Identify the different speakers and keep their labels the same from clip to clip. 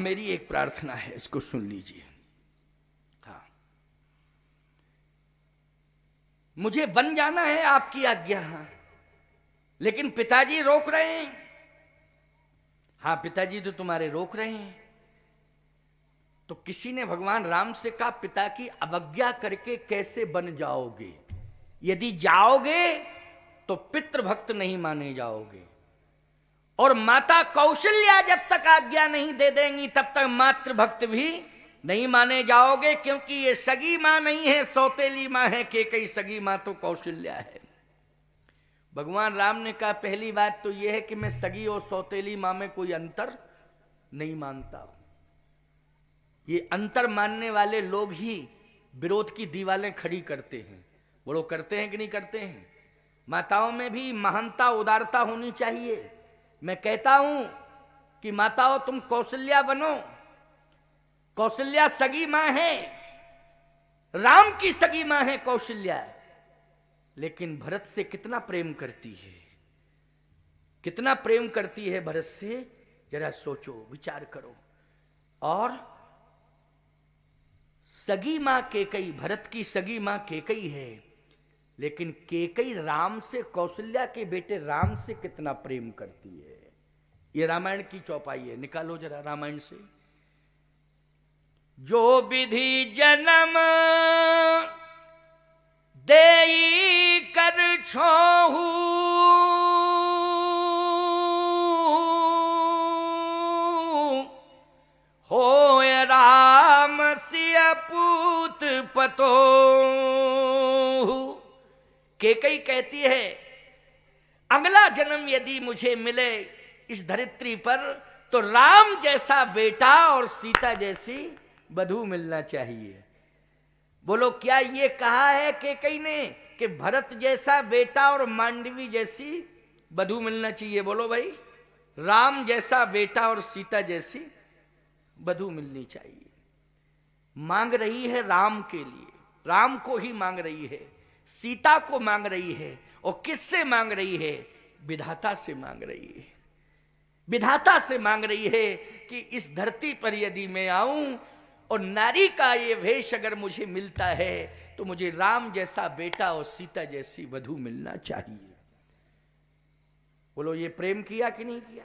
Speaker 1: मेरी एक प्रार्थना है, इसको सुन लीजिए। हाँ, मुझे बन जाना है आपकी आज्ञा, हाँ, लेकिन पिताजी रोक रहे हैं। हाँ, पिताजी तो तुम्हारे रोक रहे हैं। तो किसी ने भगवान राम से कहा, पिता की अवज्ञा करके कैसे बन जाओगे? यदि जाओगे तो पितृभक्त नहीं माने जाओगे, और माता कौशल्या जब तक आज्ञा नहीं दे देंगी तब तक मातृभक्त भी नहीं माने जाओगे, क्योंकि ये सगी मां नहीं है, सौतेली मां है। केकई सगी मां तो कौशल्या है। भगवान राम ने कहा, पहली बात तो यह है कि मैं सगी और सौतेली मां में कोई अंतर नहीं मानता हूं। ये अंतर मानने वाले लोग ही विरोध की दीवारें खड़ी करते हैं। वो लोग करते हैं कि नहीं करते हैं? माताओं में भी महानता, उदारता होनी चाहिए। मैं कहता हूं कि माताओं, तुम कौशल्या बनो। कौशल्या सगी मां है, राम की सगी मां है कौशल्या, लेकिन भरत से कितना प्रेम करती है, कितना प्रेम करती है भरत से, जरा सोचो, विचार करो। और सगी मां केकई, भरत की सगी मां केकई है, लेकिन केकई राम से, कौशल्या के बेटे राम से कितना प्रेम करती है। ये रामायण की चौपाई है, निकालो जरा रामायण से। जो विधि जन्म देई कर छोहू, होय राम सिय पूत पतो। केकई कहती है, अगला जन्म यदि मुझे मिले इस धरित्री पर तो राम जैसा बेटा और सीता जैसी वधू मिलना चाहिए। बोलो, क्या ये कहा है केकई ने कि भरत जैसा बेटा और मांडवी जैसी वधू मिलना चाहिए? बोलो भाई, राम जैसा बेटा और सीता जैसी वधू मिलनी चाहिए। मांग रही है राम के लिए, राम को ही मांग रही है, सीता को मांग रही है। और किससे मांग रही है? विधाता से मांग रही है। विधाता से मांग रही है कि इस धरती पर यदि मैं आऊं और नारी का ये वेश अगर मुझे मिलता है तो मुझे राम जैसा बेटा और सीता जैसी वधू मिलना चाहिए। बोलो, ये प्रेम किया कि नहीं किया?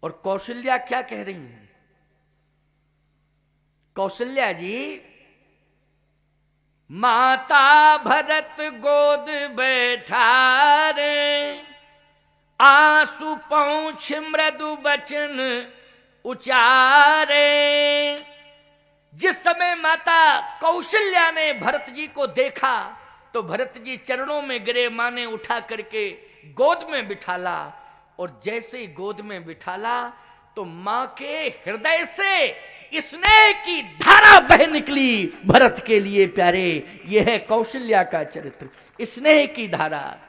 Speaker 1: और कौशल्या क्या कह रही हैं? कौशल्या जी, माता भरत गोद बैठारे, आंसू पहुंच मृदु बचन उचारे। जिस समय माता कौशल्या ने भरत जी को देखा तो भरत जी चरणों में गिरे, मां ने उठा करके गोद में बिठाला, और जैसे ही गोद में बिठाला तो मां के हृदय से स्नेह की धारा बह निकली भरत के लिए प्यारे। यह है कौशल्या का चरित्र, स्नेह की धारा।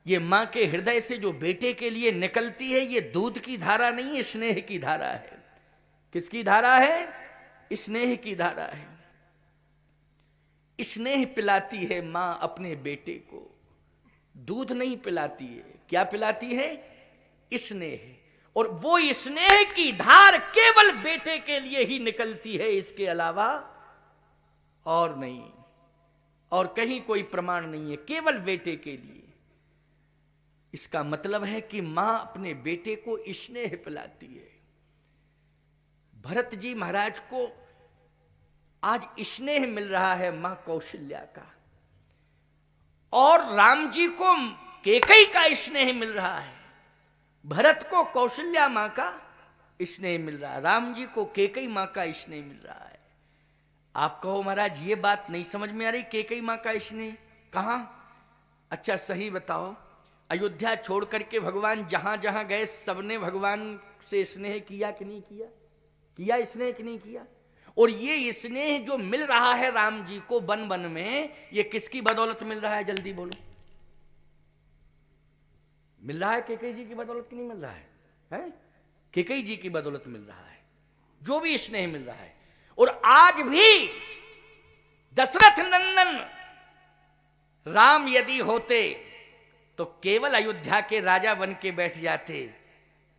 Speaker 1: ये मां के हृदय से जो बेटे के लिए निकलती है, ये दूध की धारा नहीं है, स्नेह की धारा है। किसकी धारा है? स्नेह की धारा है। स्नेह पिलाती है मां अपने बेटे को, दूध नहीं पिलाती है। क्या पिलाती है? स्नेह। और वो स्नेह की धार केवल बेटे के लिए ही निकलती है, इसके अलावा और नहीं, और कहीं कोई प्रमाण नहीं है, केवल बेटे के लिए। इसका मतलब है कि मां अपने बेटे को स्नेह पिलाती है। भरत जी महाराज को आज स्नेह मिल रहा है मां कौशल्या का, और राम जी को केकई का स्नेह मिल रहा है। भरत को कौशल्या मां का स्नेह मिल रहा है, राम जी को केकई मां का स्नेह मिल रहा है। आप कहो महाराज ये बात नहीं समझ में आ रही, केकई मां का स्नेह कहां? अच्छा सही बताओ, अयोध्या छोड़ करके भगवान जहां जहां गए सबने भगवान से स्नेह किया कि नहीं किया? किया स्नेह कि नहीं किया? और ये स्नेह जो मिल रहा है राम जी को वन वन में, ये किसकी बदौलत मिल रहा है? जल्दी बोलो। मिल रहा है केकई जी की बदौलत कि नहीं मिल रहा है? हैं? केकई जी की बदौलत मिल रहा है जो भी स्नेह मिल रहा है। और आज भी दशरथ नंदन राम यदि होते तो केवल अयोध्या के राजा बन के बैठ जाते,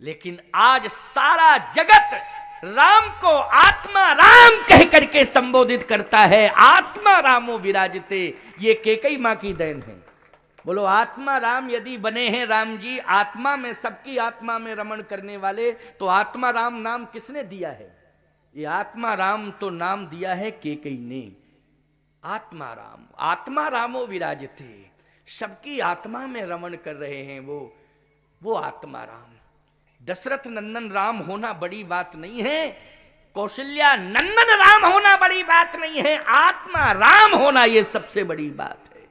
Speaker 1: लेकिन आज सारा जगत राम को आत्मा राम कह करके संबोधित करता है। आत्मा रामो विराजते, ये केकई मां की देन है। बोलो आत्मा राम यदि बने हैं राम जी, आत्मा में, सबकी आत्मा में रमण करने वाले, तो आत्मा राम नाम किसने दिया है? ये आत्मा राम तो नाम दिया है केकई ने। आत्मा राम, आत्मा रामो विराजते, सबकी आत्मा में रमण कर रहे हैं वो आत्मा राम। दशरथ नंदन राम होना बड़ी बात नहीं है, कौशल्या नंदन राम होना बड़ी बात नहीं है, आत्मा राम होना यह सबसे बड़ी बात है।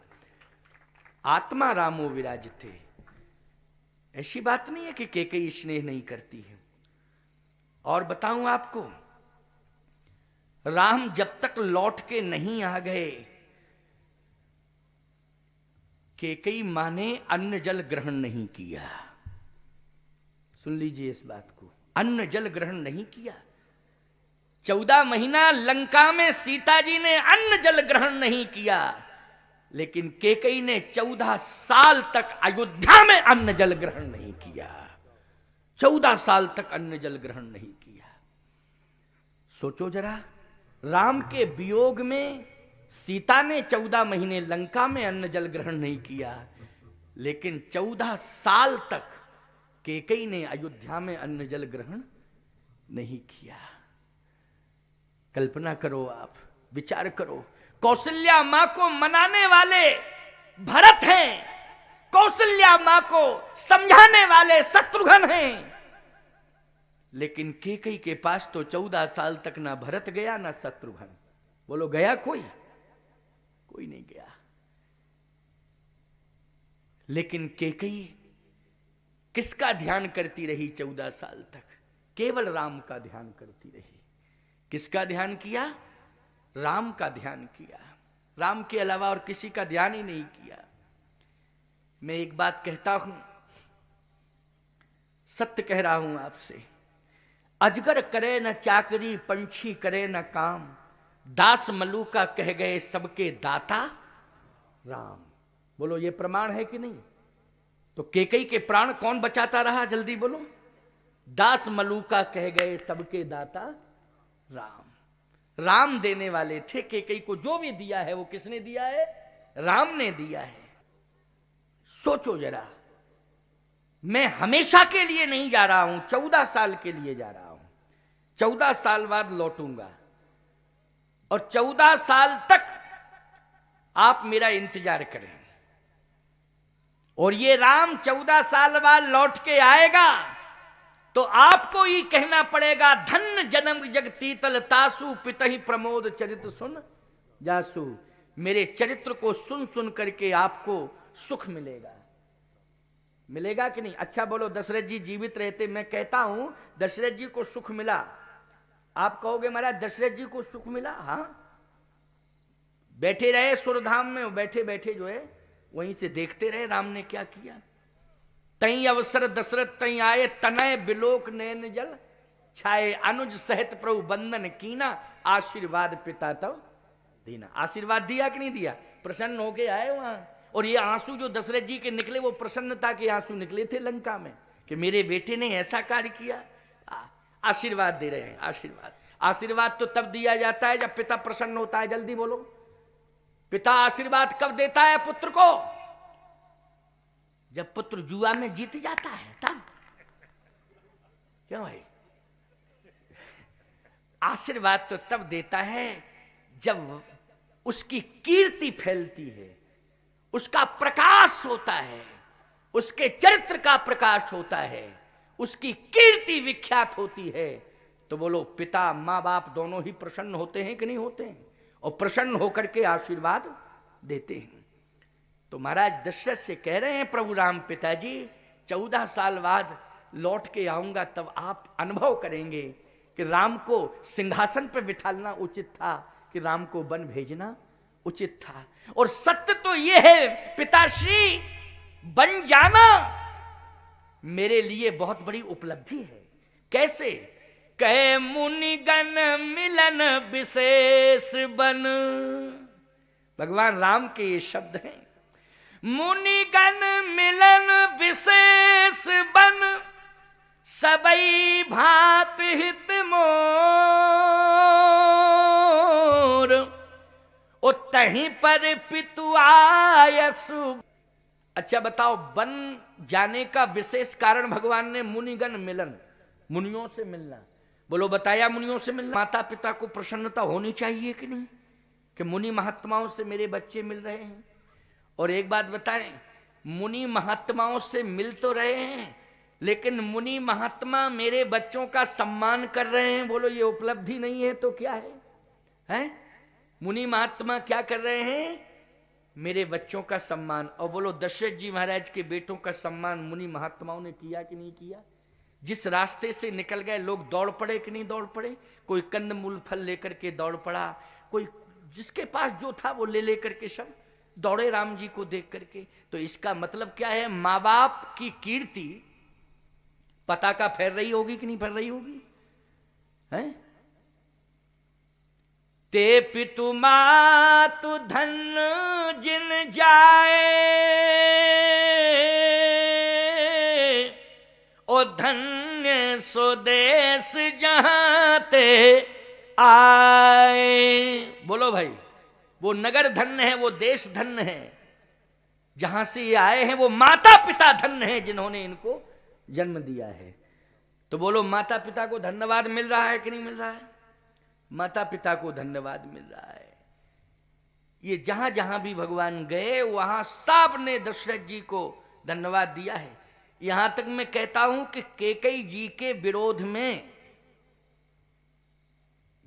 Speaker 1: आत्मा रामो विराजते, ऐसी बात नहीं है कि केकई स्नेह नहीं करती है। और बताऊं आपको, राम जब तक लौट के नहीं आ गए, केकई मां ने अन्न जल ग्रहण नहीं किया। सुन लीजिए इस बात को, अन्न जल ग्रहण नहीं किया। 14 महीना लंका में सीता जी ने अन्न जल ग्रहण नहीं किया, लेकिन केकई ने 14 साल तक अयोध्या में अन्न जल ग्रहण नहीं किया। 14 साल तक अन्न जल ग्रहण नहीं किया। सोचो जरा, राम के वियोग में सीता ने 14 महीने लंका में अन्न जल ग्रहण नहीं किया, लेकिन 14 साल तक केकई ने अयोध्या में अन्न जल ग्रहण नहीं किया। कल्पना करो, आप विचार करो, कौशल्या मां को मनाने वाले भरत हैं, कौशल्या मां को समझाने वाले शत्रुघ्न हैं, लेकिन केकई के पास तो 14 साल तक ना भरत गया ना शत्रुघ्न। बोलो गया कोई? कोई नहीं गया। लेकिन केकई किसका ध्यान करती रही 14 साल तक? केवल राम का ध्यान करती रही। किसका ध्यान किया? राम का ध्यान किया। राम के अलावा और किसी का ध्यान ही नहीं किया। मैं एक बात कहता हूं, सत्य कह रहा हूं आपसे, अजगर करे न चाकरी, पंछी करे न काम, दास मलूका कह गए सबके दाता राम। बोलो ये प्रमाण है कि नहीं? तो केकई के प्राण कौन बचाता रहा? जल्दी बोलो। दास मलूका कह गए सबके दाता राम। राम देने वाले थे। केकई को जो भी दिया है वो किसने दिया है? राम ने दिया है। सोचो जरा, मैं हमेशा के लिए नहीं जा रहा हूं, 14 साल के लिए जा रहा हूं। 14 साल बाद लौटूंगा और 14 साल तक आप मेरा इंतजार करें। और ये राम 14 साल बाद लौट के आएगा तो आपको ही कहना पड़ेगा, धन्य जन्म जगतीतल तासु पितहि प्रमोद चरित्र सुन जासु। मेरे चरित्र को सुन सुन करके आपको सुख मिलेगा। मिलेगा कि नहीं? अच्छा बोलो, दशरथ जी जीवित रहते, मैं कहता हूं दशरथ जी को सुख मिला, आप कहोगे महाराज दशरथ जी को सुख मिला? हाँ, बैठे रहे सुरधाम में, बैठे बैठे जो है वहीं से देखते रहे राम ने क्या किया। तई अवसर दशरथ तई आए, तनय बिलोक नैन जल छाए, अनुज सहित प्रभु बंदन कीना, आशीर्वाद पिता तब दीना। आशीर्वाद दिया कि नहीं दिया? प्रसन्न होके आए वहां। और ये आंसू जो दशरथ जी के निकले, वो प्रसन्नता के आंसू निकले थे लंका में, कि मेरे बेटे ने ऐसा कार्य किया। आशीर्वाद दे रहे हैं। आशीर्वाद, आशीर्वाद तो तब दिया जाता है जब पिता प्रसन्न होता है। जल्दी बोलो, पिता आशीर्वाद कब देता है पुत्र को? जब पुत्र जुआ में जीत जाता है तब। क्यों भाई? आशीर्वाद तो तब देता है जब उसकी कीर्ति फैलती है, उसका प्रकाश होता है, उसके चरित्र का प्रकाश होता है, उसकी कीर्ति विख्यात होती है। तो बोलो, पिता मां बाप दोनों ही प्रसन्न होते हैं कि नहीं होते हैं? और प्रसन्न होकर के आशीर्वाद देते हैं। तो महाराज दशरथ से कह रहे हैं प्रभु राम, पिताजी 14 साल बाद लौट के आऊंगा, तब आप अनुभव करेंगे कि राम को सिंहासन पर बिठालना उचित था कि राम को वन भेजना उचित था। और सत्य तो यह है पिताश्री, बन जाना मेरे लिए बहुत बड़ी उपलब्धि है। कैसे? कहे मुनिगण मिलन विशेष बन। भगवान राम के ये शब्द हैं, मुनिगण मिलन विशेष बन, सबई भात हित मोर, ओ तहीं पर पितु आयसु। अच्छा बताओ, वन जाने का विशेष कारण भगवान ने मुनिगण मिलन, मुनियों से मिलना, बोलो बताया मुनियों से मिलना। माता पिता को प्रसन्नता होनी चाहिए कि नहीं, कि मुनि महात्माओं से मेरे बच्चे मिल रहे हैं। और एक बात बताएं, मुनि महात्माओं से मिल तो रहे हैं, लेकिन मुनि महात्मा मेरे बच्चों का सम्मान कर रहे हैं, बोलो ये उपलब्धि नहीं है तो क्या है? हैं? मुनि महात्मा क्या कर रहे हैं? मेरे बच्चों का सम्मान। और बोलो दशरथ जी महाराज के बेटों का सम्मान मुनि महात्माओं ने किया कि नहीं किया? जिस रास्ते से निकल गए लोग दौड़ पड़े कि नहीं दौड़ पड़े? कोई कंद मूल फल लेकर के दौड़ पड़ा, कोई जिसके पास जो था वो ले लेकर के सब दौड़े राम जी को देख करके। तो इसका मतलब क्या है? माँ बाप की कीर्ति पताका फैल रही होगी कि नहीं फैल रही होगी? हैं? ते पितु मातु धन जिन जाए, ओ धन्य स्वदेश जहां ते आए। बोलो भाई, वो नगर धन्य है, वो देश धन्य है, जहां से ये आए हैं। वो माता पिता धन्य है जिन्होंने इनको जन्म दिया है। तो बोलो माता पिता को धन्यवाद मिल रहा है कि नहीं मिल रहा है? माता पिता को धन्यवाद मिल रहा है। ये जहां जहां भी भगवान गए वहां सब ने दशरथ जी को धन्यवाद दिया है। यहां तक मैं कहता हूं कि कैकेयी जी के विरोध में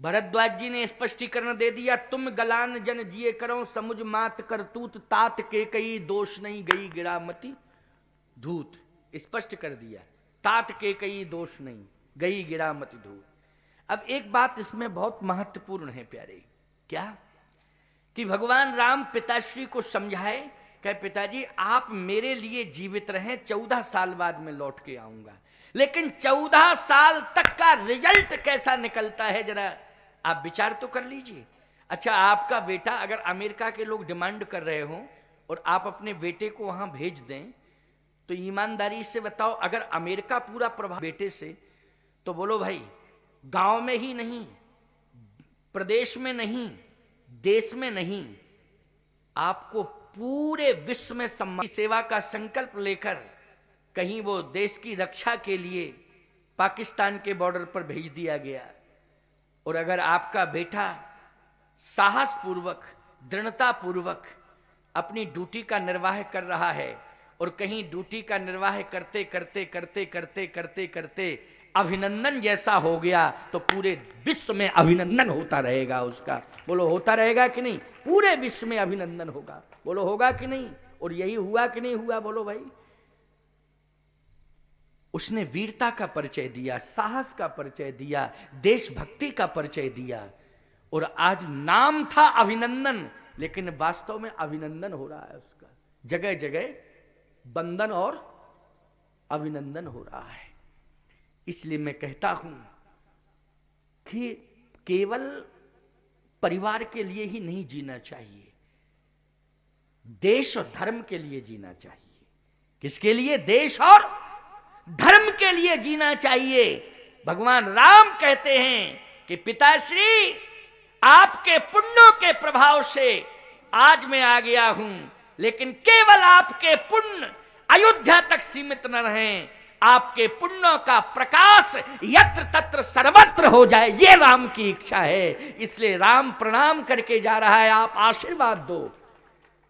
Speaker 1: भरद्वाज जी ने स्पष्टीकरण दे दिया, तुम गलान जन जिए करो समुझ मात करतूत, तात कैकेयी दोष नहीं गई गिरामती धूत। स्पष्ट कर दिया, तात कैकेयी दोष नहीं गई गिरामती धूत। अब एक बात इसमें बहुत महत्वपूर्ण है प्यारे, क्या? कि भगवान राम पिताश्री को समझाए, कहे पिताजी आप मेरे लिए जीवित रहें, 14 साल बाद मैं लौट के आऊंगा। लेकिन 14 साल तक का रिजल्ट कैसा निकलता है जरा आप विचार तो कर लीजिए। अच्छा, आपका बेटा अगर अमेरिका के लोग डिमांड कर रहे हो और आप अपने बेटे को वहां भेज दें, तो ईमानदारी से बताओ, अगर अमेरिका पूरा प्रभाव बेटे से, तो बोलो भाई गांव में ही नहीं, प्रदेश में नहीं, देश में नहीं, आपको पूरे विश्व में सम्मान सेवा का संकल्प लेकर कहीं वो देश की रक्षा के लिए पाकिस्तान के बॉर्डर पर भेज दिया गया। और अगर आपका बेटा साहस पूर्वक, दृढ़ता पूर्वक अपनी ड्यूटी का निर्वाह कर रहा है और कहीं ड्यूटी का निर्वाह करते करते करते करते करते करते अभिनंदन जैसा हो गया, तो पूरे विश्व में अभिनंदन होता रहेगा उसका। बोलो होता रहेगा कि नहीं? पूरे विश्व में अभिनंदन होगा। बोलो होगा कि नहीं? और यही हुआ कि नहीं हुआ? बोलो भाई, उसने वीरता का परिचय दिया, साहस का परिचय दिया, देशभक्ति का परिचय दिया। और आज नाम था अभिनंदन, लेकिन वास्तव में अभिनंदन हो रहा है उसका, जगह जगह बंदन और अभिनंदन हो रहा है। इसलिए मैं कहता हूं कि केवल परिवार के लिए ही नहीं जीना चाहिए, देश और धर्म के लिए जीना चाहिए। किसके लिए? देश और धर्म के लिए जीना चाहिए। भगवान राम कहते हैं कि पिताश्री आपके पुण्यों के प्रभाव से आज मैं आ गया हूं, लेकिन केवल आपके पुण्य अयोध्या तक सीमित न रहें, आपके पुण्यों का प्रकाश यत्र तत्र सर्वत्र हो जाए, ये राम की इच्छा है। इसलिए राम प्रणाम करके जा रहा है, आप आशीर्वाद दो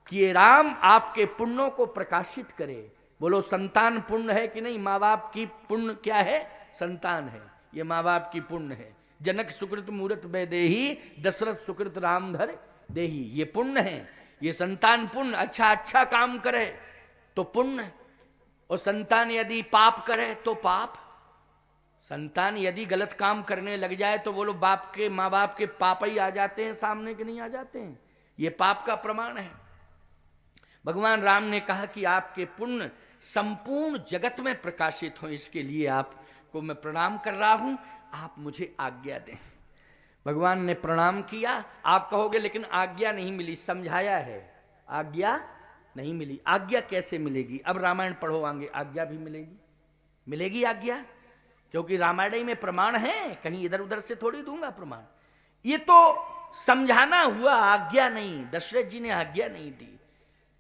Speaker 1: कि ये राम आपके पुण्यों को प्रकाशित करे। बोलो संतान पुण्य है कि नहीं? माँ बाप की पुण्य क्या है? संतान है, ये माँ बाप की पुण्य है। जनक सुकृत मूरत वैदेही, दशरथ सुकृत राम धर देही, ये पुण्य है, ये संतान पुण्य। अच्छा काम करे तो पुण्य, और संतान यदि पाप करे तो पाप। संतान यदि गलत काम करने लग जाए तो बोलो बाप के, माँ बाप के पाप ही आ जाते हैं सामने, के नहीं आ जाते हैं? ये पाप का प्रमाण है। भगवान राम ने कहा कि आपके पुण्य संपूर्ण जगत में प्रकाशित हो, इसके लिए आपको मैं प्रणाम कर रहा हूं, आप मुझे आज्ञा दें। भगवान ने प्रणाम किया। आप कहोगे लेकिन आज्ञा नहीं मिली, समझाया है, आज्ञा नहीं मिली। आज्ञा कैसे मिलेगी? अब रामायण पढ़ो, आगे आज्ञा भी मिलेगी। मिलेगी आज्ञा? क्योंकि रामायण में प्रमाण है, कहीं इधर उधर से थोड़ी दूंगा प्रमाण। ये तो समझाना हुआ, आज्ञा नहीं, दशरथ जी ने आज्ञा नहीं दी।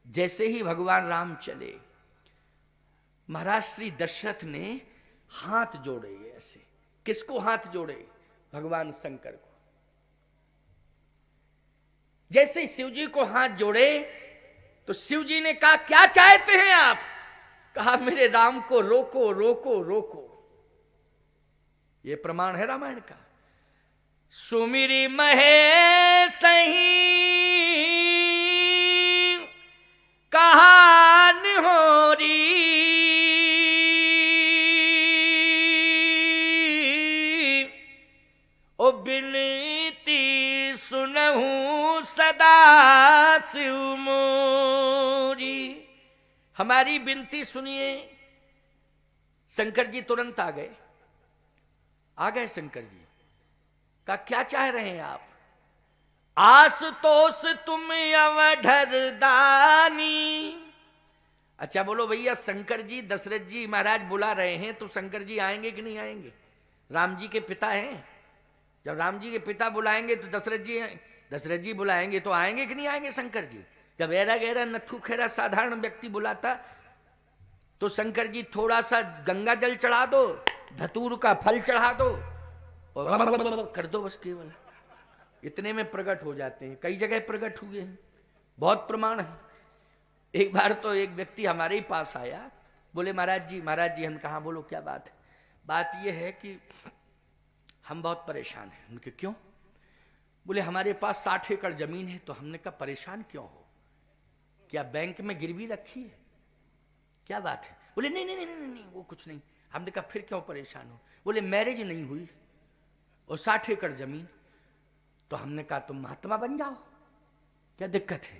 Speaker 1: जैसे ही भगवान राम चले, महाराज श्री दशरथ ने हाथ जोड़े ऐसे। किसको हाथ जोड़े? भगवान शंकर को। जैसे शिव जी को हाथ जोड़े तो शिव जी ने कहा, क्या चाहते हैं आप? कहा, मेरे राम को रोको रोको रोको। यह प्रमाण है रामायण का। सुमिरी महेश कहान हो री, ओ बिनती सुनहु सदा शिव मोरी। हमारी बिनती सुनिए। शंकर जी तुरंत आ गए शंकर जी। का क्या चाह रहे हैं आप? आशुतोष तुम अवधर दानी। अच्छा बोलो भैया, शंकर जी दशरथ जी महाराज बुला रहे हैं तो शंकर जी आएंगे कि नहीं आएंगे? राम जी के पिता हैं। जब राम जी के पिता बुलाएंगे तो दशरथ जी बुलाएंगे तो आएंगे कि नहीं आएंगे शंकर जी? जब ऐरा गहरा नथु खेरा साधारण व्यक्ति बुलाता तो शंकर जी थोड़ा सा गंगा जल चढ़ा दो, धतूर का फल चढ़ा दो और कर दो, बस केवल इतने में प्रकट हो जाते हैं। कई जगह प्रकट हुए हैं, बहुत प्रमाण है। एक बार तो एक व्यक्ति हमारे ही पास आया, बोले महाराज जी। हम कहा, बोलो क्या बात है? बात यह है कि हम बहुत परेशान हैं। उनके क्यों? बोले हमारे पास 60 एकड़ जमीन है। तो हमने कहा, परेशान क्यों हो? क्या बैंक में गिरवी रखी है? क्या बात है? बोले नहीं वो कुछ नहीं। हमने कहा, फिर क्यों परेशान हो? बोले मैरिज नहीं हुई और 60 एकड़ जमीन। तो हमने कहा, तुम महात्मा बन जाओ, क्या दिक्कत है?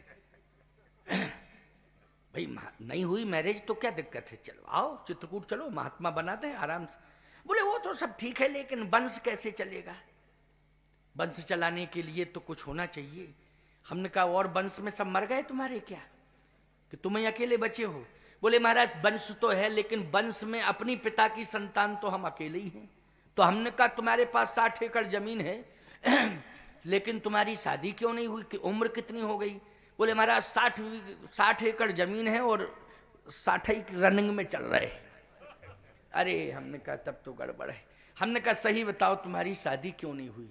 Speaker 1: भाई नहीं हुई मैरिज तो क्या दिक्कत है? चलो आओ चित्रकूट चलो, महात्मा बनाते हैं आराम से। बोले वो तो सब ठीक है, लेकिन वंश कैसे चलेगा? वंश चलाने के लिए तो कुछ होना चाहिए। हमने कहा, और वंश में सब मर गए तुम्हारे क्या, कि तुम ही अकेले बचे हो? बोले महाराज वंश तो है, लेकिन वंश में अपनी पिता की संतान तो हम अकेले ही हैं। तो हमने कहा, तुम्हारे पास 60 एकड़ जमीन है लेकिन तुम्हारी शादी क्यों नहीं हुई? कि उम्र कितनी हो गई? बोले महाराज 60 एकड़ जमीन है और 60 रनिंग में चल रहे हैं। अरे हमने कहा, तब तो गड़बड़ है। हमने कहा, सही बताओ तुम्हारी शादी क्यों नहीं हुई?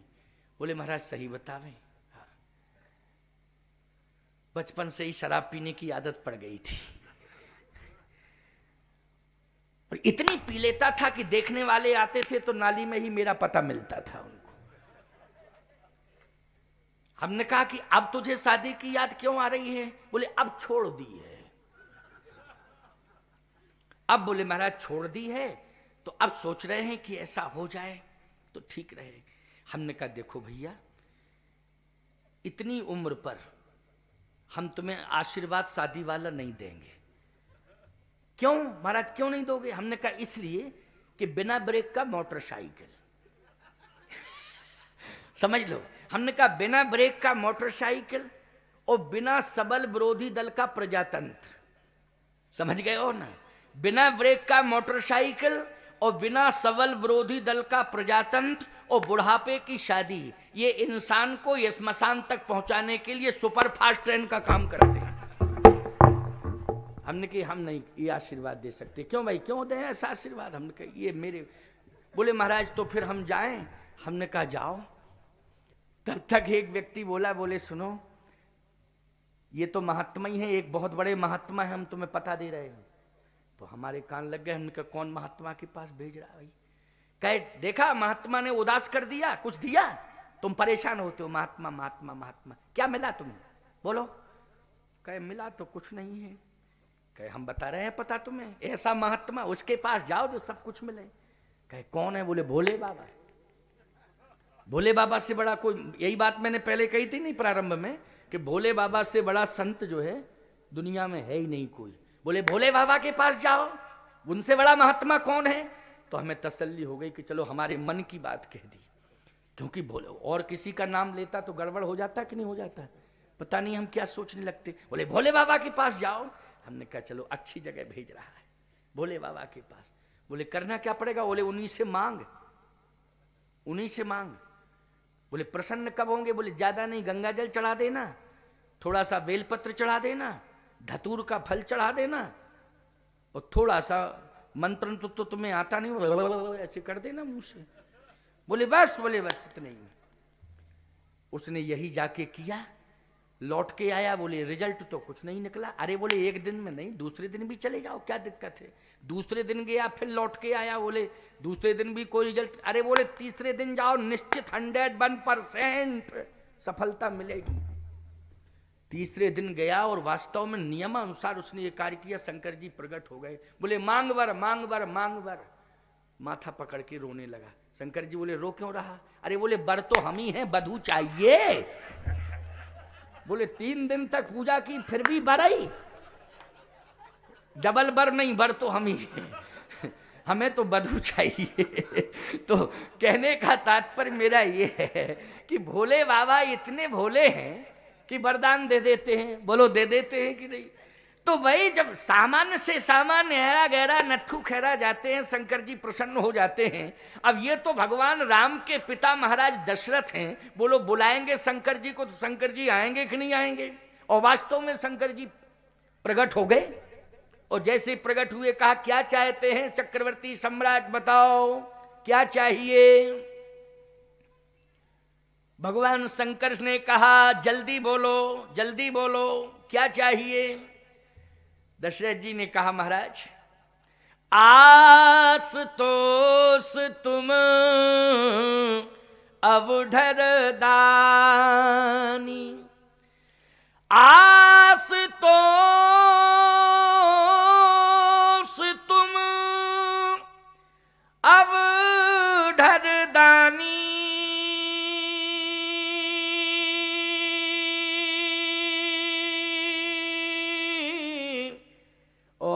Speaker 1: बोले महाराज सही बतावें, हाँ, बचपन से ही शराब पीने की आदत पड़ गई थी और इतनी पी लेता था कि देखने वाले आते थे तो नाली में ही मेरा पता मिलता था उनको। हमने कहा कि अब तुझे शादी की याद क्यों आ रही है? बोले अब छोड़ दी है। अब बोले महाराज छोड़ दी है तो अब सोच रहे हैं कि ऐसा हो जाए तो ठीक रहे। हमने कहा, देखो भैया, इतनी उम्र पर हम तुम्हें आशीर्वाद शादी वाला नहीं देंगे। क्यों महाराज, क्यों नहीं दोगे? हमने कहा, इसलिए कि बिना ब्रेक का मोटरसाइकिल समझ लो। हमने कहा, बिना ब्रेक का मोटरसाइकिल और बिना सबल विरोधी दल का प्रजातंत्र। समझ गए हो ना? बिना ब्रेक का मोटरसाइकिल और बिना सबल विरोधी दल का प्रजातंत्र और बुढ़ापे की शादी, ये इंसान को ये स्मशान तक पहुंचाने के लिए सुपर फास्ट ट्रेन का काम करते हैं। हमने कहा, हम नहीं ये आशीर्वाद दे सकते। क्यों भाई, क्यों दें ऐसा आशीर्वाद? हमने कहा, ये मेरे। बोले महाराज तो फिर हम जाएं? हमने कहा, जाओ। तब तक एक व्यक्ति बोला, बोले सुनो, ये तो महात्मा ही है, एक बहुत बड़े महात्मा है, हम तुम्हें पता दे रहे हैं। तो हमारे कान लग गए। हमने कहा, कौन महात्मा के पास भेज रहा है भाई? कहे, देखा महात्मा ने उदास कर दिया, कुछ दिया, तुम परेशान होते हो। महात्मा महात्मा महात्मा, क्या मिला तुम्हें? बोलो। कहे, मिला तो कुछ नहीं है। कहे, हम बता रहे हैं पता तुम्हें, ऐसा महात्मा, उसके पास जाओ जो सब कुछ मिले। कहे, कौन है? बोले भोले बाबा। भोले बाबा से बड़ा कोई, यही बात मैंने पहले कही थी नहीं प्रारंभ में, कि भोले बाबा से बड़ा संत जो है दुनिया में है ही नहीं कोई। बोले भोले बाबा के पास जाओ, उनसे बड़ा महात्मा कौन है? तो हमें तसल्ली हो गई कि चलो हमारे मन की बात कह दी। क्योंकि भोले और किसी का नाम लेता तो गड़बड़ हो जाता कि नहीं हो जाता, पता नहीं हम क्या सोचने लगते। बोले भोले बाबा के पास जाओ। हमने कहा चलो अच्छी जगह भेज रहा है, भोले बाबा के पास। बोले करना क्या पड़ेगा? बोले उन्हीं से मांग, उन्हीं से मांग। बोले प्रसन्न कब होंगे? बोले ज्यादा नहीं, गंगा जल चढ़ा देना, थोड़ा सा बेलपत्र चढ़ा देना, धतूर का फल चढ़ा देना, और थोड़ा सा मंत्र तो तुम्हें आता नहीं, ऐसे कर देना मुंह से। बोले बस, बोले बस इतने ही। उसने यही जाके किया, लौट के आया। बोले रिजल्ट तो कुछ नहीं निकला। अरे बोले एक दिन में नहीं, दूसरे दिन भी चले जाओ, क्या दिक्कत है? दूसरे दिन गया, फिर लौट के आया। बोले दूसरे दिन भी कोई रिजल्ट। अरे बोले तीसरे दिन जाओ, निश्चित 101% सफलता मिलेगी। तीसरे दिन गया और वास्तव में नियमानुसार उसने ये कार्य किया। शंकर जी प्रकट हो गए। बोले मांग वर, मांग वर, मांग वर। माथा पकड़ के रोने लगा। शंकर जी बोले रो क्यों रहा? अरे बोले वर तो हम ही हैं, वधू चाहिए। बोले 3 दिन तक पूजा की फिर भी बराई, डबल बर नहीं, बर तो हम ही हैं, हमें तो वधू चाहिए। तो कहने का तात्पर्य मेरा ये है कि भोले बाबा इतने भोले हैं कि वरदान दे देते हैं। बोलो दे देते हैं कि नहीं? तो वही जब सामान्य से सामान्य हैरा गहरा नट्ठू खैरा जाते हैं, शंकर जी प्रसन्न हो जाते हैं। अब ये तो भगवान राम के पिता महाराज दशरथ हैं। बोलो बुलाएंगे शंकर जी को तो शंकर जी आएंगे कि नहीं आएंगे? और वास्तव में शंकर जी प्रकट हो गए। और जैसे प्रकट हुए कहा क्या चाहते हैं चक्रवर्ती सम्राट, बताओ क्या चाहिए? भगवान शंकर ने कहा जल्दी बोलो, जल्दी बोलो, क्या चाहिए? दशरथ जी ने कहा महाराज आस तोस तुम अवधर दानी, आस तोस तुम अवधर दानी,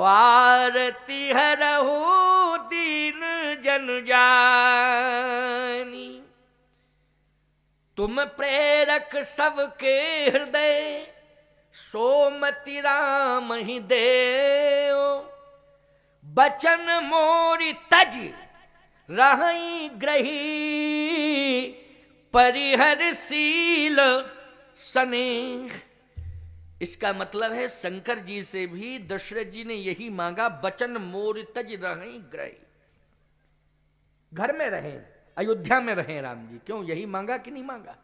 Speaker 1: आरती हरहु दीन जन जानी। तुम प्रेरक सबके हृदय, सोमति राम ही देओ। बचन मोरी तज रही ग्रही, परिहर सील स्नेह। इसका मतलब है शंकर जी से भी दशरथ जी ने यही मांगा, बचन मोर तज रहें ग्रही। घर में रहें, अयोध्या में रहें राम जी। क्यों? यही मांगा कि नहीं मांगा?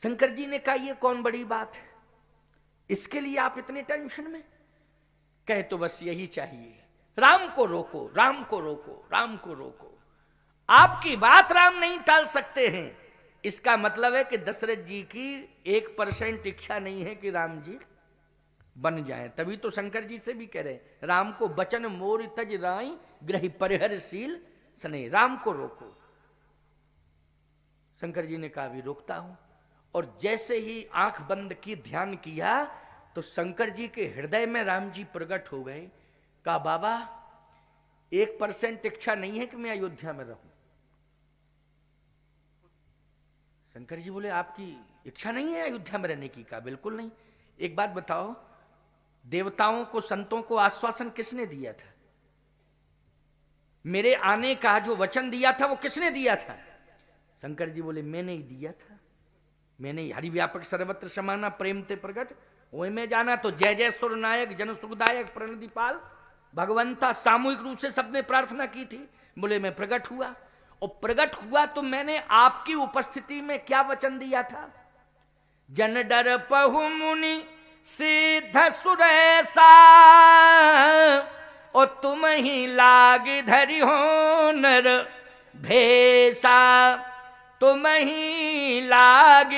Speaker 1: शंकर जी ने कहा ये कौन बड़ी बात है, इसके लिए आप इतने टेंशन में? कहे तो बस यही चाहिए, राम को रोको, राम को रोको, राम को रोको। आपकी बात राम नहीं टाल सकते हैं। इसका मतलब है कि दशरथ जी की 1% इच्छा नहीं है कि राम जी बन जाएं। तभी तो शंकर जी से भी कह रहे हैं राम को बचन मोर तज राई, ग्रही परिहरशील स्नेह। राम को रोको। शंकर जी ने कहा भी रोकता हूं। और जैसे ही आंख बंद की, ध्यान किया, तो शंकर जी के हृदय में राम जी प्रकट हो गए। कहा बाबा 1% इच्छा नहीं है कि मैं अयोध्या में रहूं। शंकर जी बोले आपकी इच्छा नहीं है अयोध्या में रहने की? कहा बिल्कुल नहीं। एक बात बताओ, देवताओं को, संतों को आश्वासन किसने दिया था? मेरे आने का जो वचन दिया था वो किसने दिया था? शंकर जी बोले मैंने ही दिया था, मैंने ही। हरि व्यापक सर्वत्र समाना प्रेम ते प्रगट, वही में जाना। तो जय जय सुर नायक जन सुखदायक प्रणदीपाल, भगवंता सामूहिक रूप से सबने प्रार्थना की थी। बोले मैं प्रकट हुआ, और प्रकट हुआ तो मैंने आपकी उपस्थिति में क्या वचन दिया था? जन डर पहु मुनि सिद्ध सुरेसा, और तुम ही लाग धरि हो नर भेसा, तुम ही लाग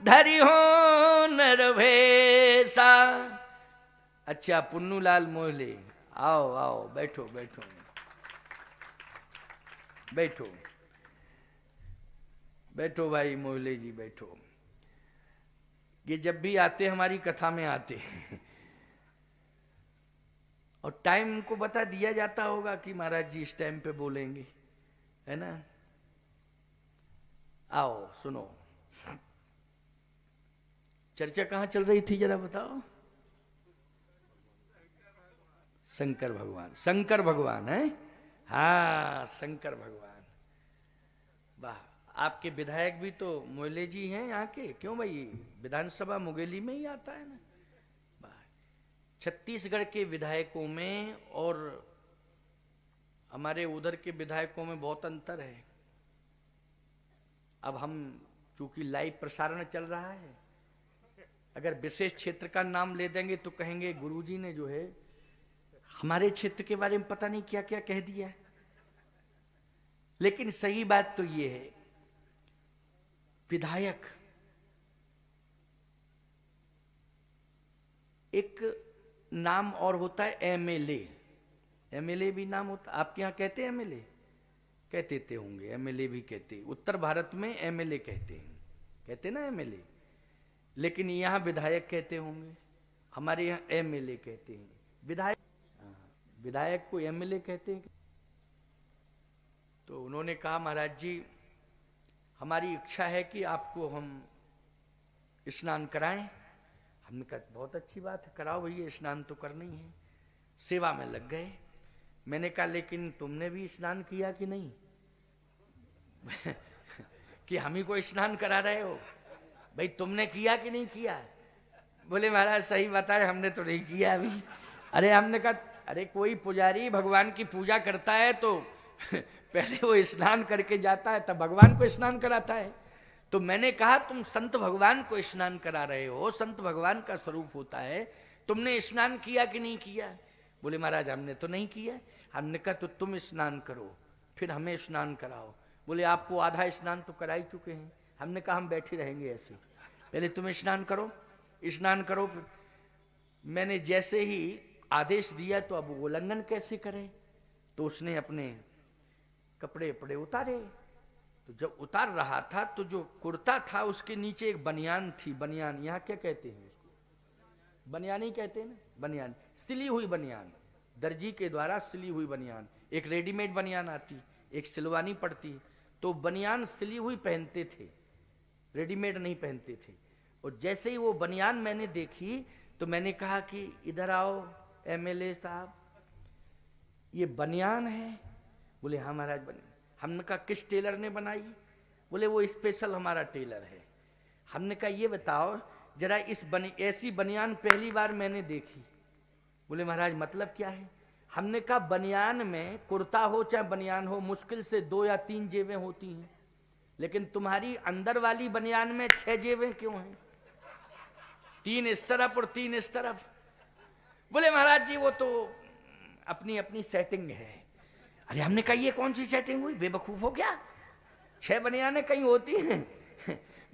Speaker 1: धरि हो नर भेसा। अच्छा पुन्नूलाल मोहले, आओ आओ, बैठो बैठो बैठो बैठो भाई मोहले जी बैठो। ये जब भी आते हमारी कथा में आते हैं, और टाइम उनको बता दिया जाता होगा कि महाराज जी इस टाइम पे बोलेंगे, है ना? आओ सुनो, चर्चा कहां चल रही थी जरा बताओ? शंकर भगवान, शंकर भगवान है। हाँ, शंकर भगवान। वाह, आपके विधायक भी तो मोहल्ले जी हैं यहाँ के, क्यों भाई? विधानसभा मुंगेली में ही आता है ना। वाह, छत्तीसगढ़ के विधायकों में और हमारे उधर के विधायकों में बहुत अंतर है। अब हम चूंकि लाइव प्रसारण चल रहा है, अगर विशेष क्षेत्र का नाम ले देंगे तो कहेंगे गुरुजी ने जो है हमारे क्षेत्र के बारे में पता नहीं क्या क्या कह दिया। लेकिन सही बात तो ये है, विधायक एक नाम और होता है एमएलए। एमएलए भी नाम होता, आपके यहां कहते हैं एमएलए? कहते थे होंगे, एमएलए भी कहते, उत्तर भारत में एमएलए कहते ना एमएलए। लेकिन यहां विधायक कहते होंगे, हमारे यहां एमएलए कहते हैं। विधायक, विधायक को एमएलए कहते हैं। तो उन्होंने कहा महाराज जी हमारी इच्छा है कि आपको हम स्नान कराएं। हमने कहा बहुत अच्छी बात है, कराओ भैया, स्नान तो करना ही है। सेवा में लग गए। मैंने कहा लेकिन तुमने भी स्नान किया कि नहीं? कि हम ही को स्नान करा रहे हो, भाई तुमने किया कि नहीं किया? बोले महाराज सही बताए, हमने तो नहीं किया अभी। अरे हमने कहा अरे कोई पुजारी भगवान की पूजा करता है तो पहले वो स्नान करके जाता है, तब भगवान को स्नान कराता है। तो मैंने कहा तुम संत भगवान को स्नान करा रहे हो, संत भगवान का स्वरूप होता है, तुमने स्नान किया कि नहीं किया? बोले महाराज हमने तो नहीं किया। हमने कहा तो तुम स्नान करो फिर हमें स्नान कराओ। बोले आपको आधा स्नान तो करा ही चुके हैं। हमने कहा हम बैठे रहेंगे ऐसे, पहले तुम स्नान करो, स्नान करो। फिर मैंने जैसे ही आदेश दिया तो अब उल्लंघन कैसे करें, तो उसने अपने कपड़े वपड़े उतारे। तो जब उतार रहा था तो जो कुर्ता था उसके नीचे एक बनियान थी। बनियान यहाँ क्या कहते हैं उसको? बनियान ही कहते हैं ना, बनियान, सिली हुई बनियान, दर्जी के द्वारा सिली हुई बनियान। एक रेडीमेड बनियान आती, एक सिलवानी पड़ती। तो बनियान सिली हुई पहनते थे, रेडीमेड नहीं पहनते थे। और जैसे ही वो बनियान मैंने देखी तो मैंने कहा कि इधर आओ एमएलए साहब, ये बनियान है? बोले हाँ महाराज बनियान। हमने कहा किस टेलर ने बनाई? बोले वो स्पेशल हमारा टेलर है। हमने कहा ये बताओ जरा इस ऐसी बनियान पहली बार मैंने देखी। बोले महाराज मतलब क्या है? हमने कहा बनियान में, कुर्ता हो चाहे बनियान हो, मुश्किल से 2 या 3 जेबें होती हैं, लेकिन तुम्हारी अंदर वाली बनियान में 6 जेबें क्यों हैं? 3 इस तरफ और 3 इस तरफ। बोले महाराज जी वो तो अपनी अपनी सेटिंग है। अरे हमने कहा ये कौन सी सेटिंग हुई, बेवकूफ हो गया, 6 बनियानें कहीं होती हैं?